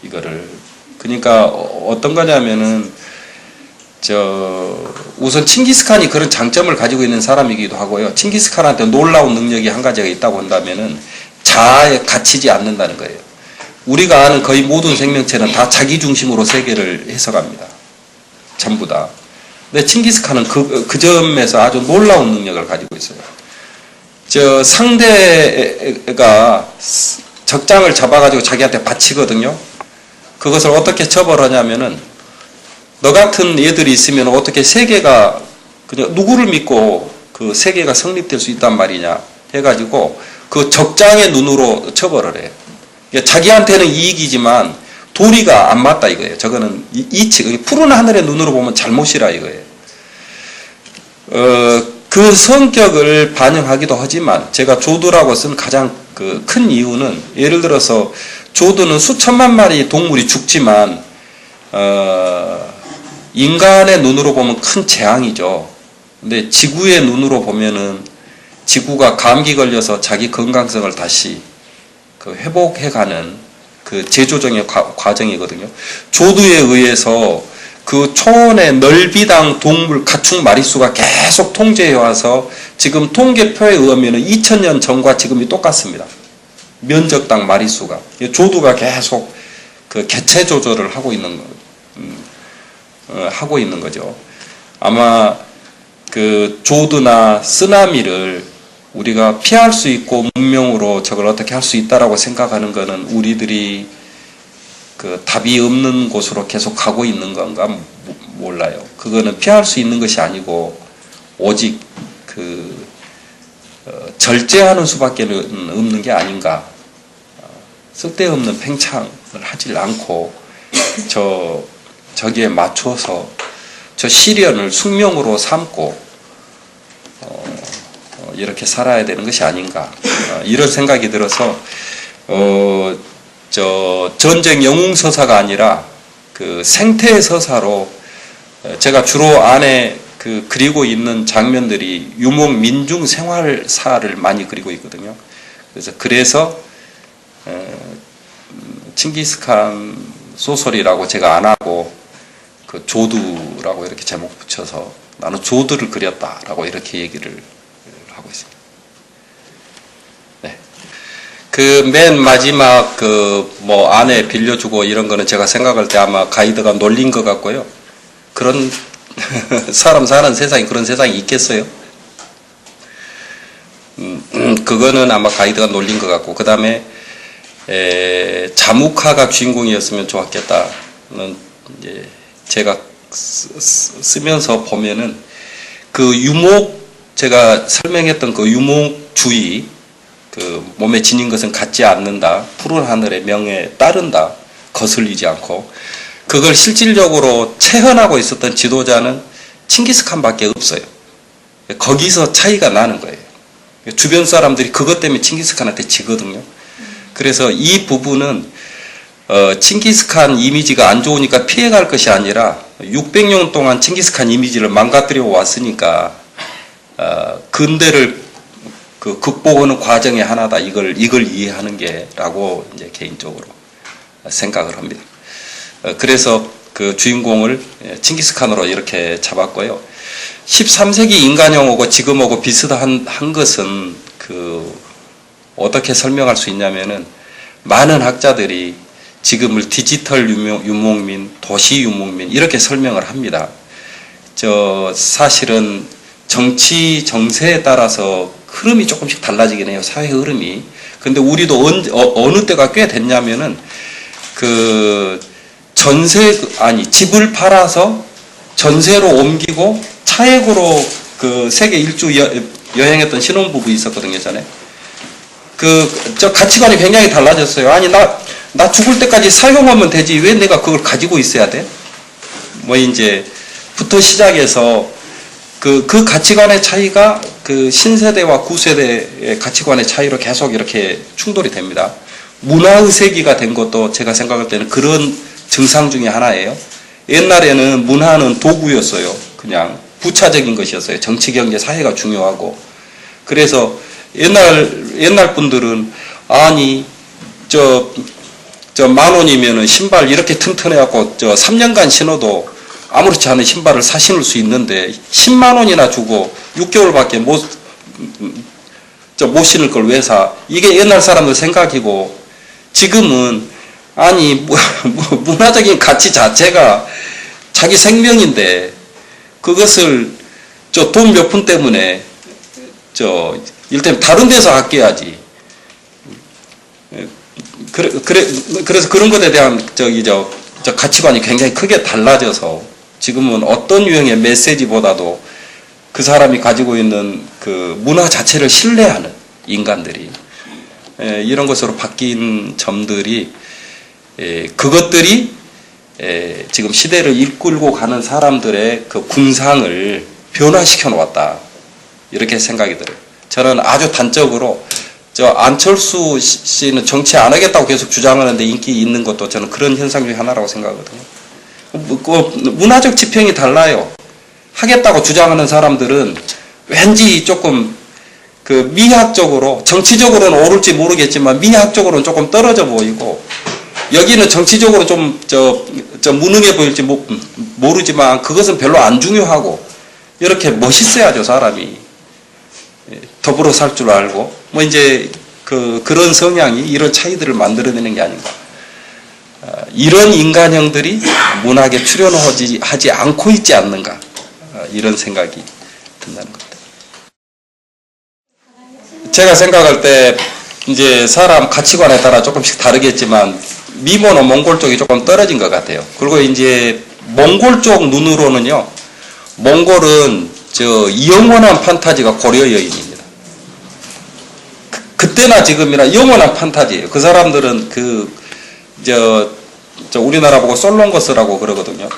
이거를. 그러니까 어떤 거냐면은 우선 칭기스칸이 그런 장점을 가지고 있는 사람이기도 하고요. 칭기스칸한테 놀라운 능력이 한 가지가 있다고 한다면은 자아에 갇히지 않는다는 거예요. 우리가 아는 거의 모든 생명체는 다 자기 중심으로 세계를 해석합니다. 전부 다. 근데 칭기스칸은 그 점에서 아주 놀라운 능력을 가지고 있어요. 상대가 적장을 잡아가지고 자기한테 바치거든요. 그것을 어떻게 처벌하냐면은 너 같은 애들이 있으면 어떻게 세계가 그냥 누구를 믿고 그 세계가 성립될 수 있단 말이냐 해가지고 그 적장의 눈으로 처벌을 해요. 자기한테는 이익이지만 도리가 안 맞다 이거예요. 저거는 이치, 푸른 하늘의 눈으로 보면 잘못이라 이거예요. 그 성격을 반영하기도 하지만 제가 조드라고 쓴 가장 큰 이유는 예를 들어서 조드는 수천만 마리 동물이 죽지만 인간의 눈으로 보면 큰 재앙이죠. 근데 지구의 눈으로 보면은 지구가 감기 걸려서 자기 건강성을 다시 회복해가는 그 재조정의 과정이거든요. 조드에 의해서 그 초원의 넓이당 동물 가축 마리수가 계속 통제해와서 지금 통계표에 의하면 2000년 전과 지금이 똑같습니다. 면적당 마리수가. 조드가 계속 그 개체 조절을 하고 있는 거죠. 아마 그 조드나 쓰나미를 우리가 피할 수 있고 문명으로 저걸 어떻게 할 수 있다라고 생각하는 것은 우리들이 그 답이 없는 곳으로 계속 가고 있는 건가 몰라요. 그거는 피할 수 있는 것이 아니고 오직 절제하는 수밖에 없는 게 아닌가. 쓸데없는 팽창을 하질 않고 저기에 맞춰서 저 시련을 숙명으로 삼고 이렇게 살아야 되는 것이 아닌가 이런 생각이 들어서 전쟁 영웅 서사가 아니라 그 생태 서사로 제가 주로 안에 그리고 있는 장면들이 유목 민중 생활사를 많이 그리고 있거든요. 그래서 칭기스칸 소설이라고 제가 안 하고 그 조드라고 이렇게 제목 붙여서 나는 조드를 그렸다라고 이렇게 얘기를 하고 있습니다. 네. 그 맨 마지막 안에 빌려주고 이런 거는 제가 생각할 때 아마 가이드가 놀린 것 같고요. 그런 사람 사는 세상이 그런 세상이 있겠어요? 그거는 아마 가이드가 놀린 것 같고 그 다음에 자무카가 주인공이었으면 좋았겠다는 이제 제가 쓰면서 보면은 그 유목 제가 설명했던 그 유목주의 그 몸에 지닌 것은 갖지 않는다 푸른 하늘의 명에 따른다 거슬리지 않고 그걸 실질적으로 체현하고 있었던 지도자는 칭기스칸밖에 없어요. 거기서 차이가 나는 거예요. 주변 사람들이 그것 때문에 칭기스칸한테 지거든요. 그래서 이 부분은 칭기스칸 이미지가 안 좋으니까 피해갈 것이 아니라 600년 동안 칭기스칸 이미지를 망가뜨려 왔으니까 근대를 극복하는 과정의 하나다. 이걸 이해하는 게라고 이제 개인적으로 생각을 합니다. 그래서 그 주인공을 칭기스칸으로 이렇게 잡았고요. 13세기 인간형하고 지금하고 비슷한 것은 어떻게 설명할 수 있냐면은 많은 학자들이 지금을 디지털 유목민, 도시 유목민 이렇게 설명을 합니다. 사실은 정치 정세에 따라서 흐름이 조금씩 달라지긴 해요. 사회 흐름이. 근데 우리도 어느 때가 꽤 됐냐면은 집을 팔아서 전세로 옮기고 차액으로 세계 일주 여행했던 신혼부부 있었거든요, 전에. 저 가치관이 굉장히 달라졌어요. 아니, 나 죽을 때까지 사용하면 되지. 왜 내가 그걸 가지고 있어야 돼? 부터 시작해서 그 가치관의 차이가 신세대와 구세대의 가치관의 차이로 계속 이렇게 충돌이 됩니다. 문화의세기가 된 것도 제가 생각할 때는 그런 증상 중에 하나예요. 옛날에는 문화는 도구였어요. 그냥 부차적인 것이었어요. 정치, 경제, 사회가 중요하고. 그래서 옛날 분들은 아니 저 10,000원이면은 신발 이렇게 튼튼해갖고 3년간 신어도 아무렇지 않은 신발을 사 신을 수 있는데 10만 원이나 주고 6개월밖에 못 신을 걸 왜 사? 이게 옛날 사람들 생각이고 지금은 아니 문화적인 가치 자체가 자기 생명인데 그것을 돈 몇 푼 때문에 일단 다른 데서 아껴야지. 그래서 그런 것에 대한 가치관이 굉장히 크게 달라져서 지금은 어떤 유형의 메시지보다도 그 사람이 가지고 있는 그 문화 자체를 신뢰하는 인간들이 이런 것으로 바뀐 점들이 그것들이 지금 시대를 이끌고 가는 사람들의 그 군상을 변화시켜 놓았다. 이렇게 생각이 들어요. 저는 아주 단적으로 안철수 씨는 정치 안 하겠다고 계속 주장하는데 인기 있는 것도 저는 그런 현상 중에 하나라고 생각하거든요. 문화적 지평이 달라요. 하겠다고 주장하는 사람들은 왠지 조금 그 미학적으로 정치적으로는 오를지 모르겠지만 미학적으로는 조금 떨어져 보이고 여기는 정치적으로 좀 무능해 보일지 모르지만 그것은 별로 안 중요하고 이렇게 멋있어야죠 사람이. 더불어 살 줄 알고 이제 그런 성향이 이런 차이들을 만들어내는 게 아닌가. 이런 인간형들이 문학에 출연하지 않고 있지 않는가. 이런 생각이 든다는 겁니다. 제가 생각할 때 이제 사람 가치관에 따라 조금씩 다르겠지만 미모는 몽골 쪽이 조금 떨어진 것 같아요. 그리고 이제 몽골 쪽 눈으로는요. 몽골은 영원한 판타지가 고려 여인입니다. 그때나 지금이나 영원한 판타지예요. 그 사람들은 우리나라 보고 솔롱거스라고 그러거든요.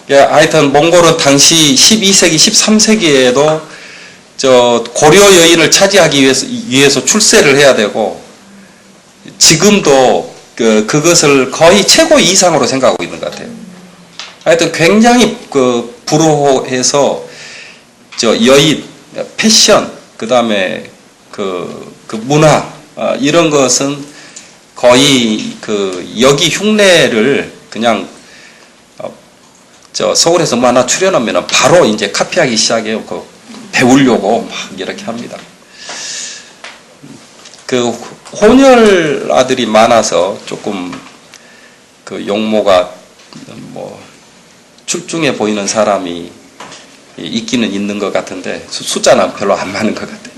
하여튼 몽골은 당시 12세기, 13세기에도 고려 여인을 차지하기 위해서 출세를 해야 되고 지금도 그것을 거의 최고 이상으로 생각하고 있는 것 같아요. 하여튼 굉장히 불호해서 여인, 패션, 그 다음에 그 문화 이런 것은 거의 여기 흉내를 그냥 서울에서 뭐 하나 출연하면 바로 이제 카피하기 시작해요. 배우려고 막 이렇게 합니다. 혼혈 아들이 많아서 조금 용모가 출중해 보이는 사람이 있기는 있는 것 같은데 숫자는 별로 안 많은 것 같아요.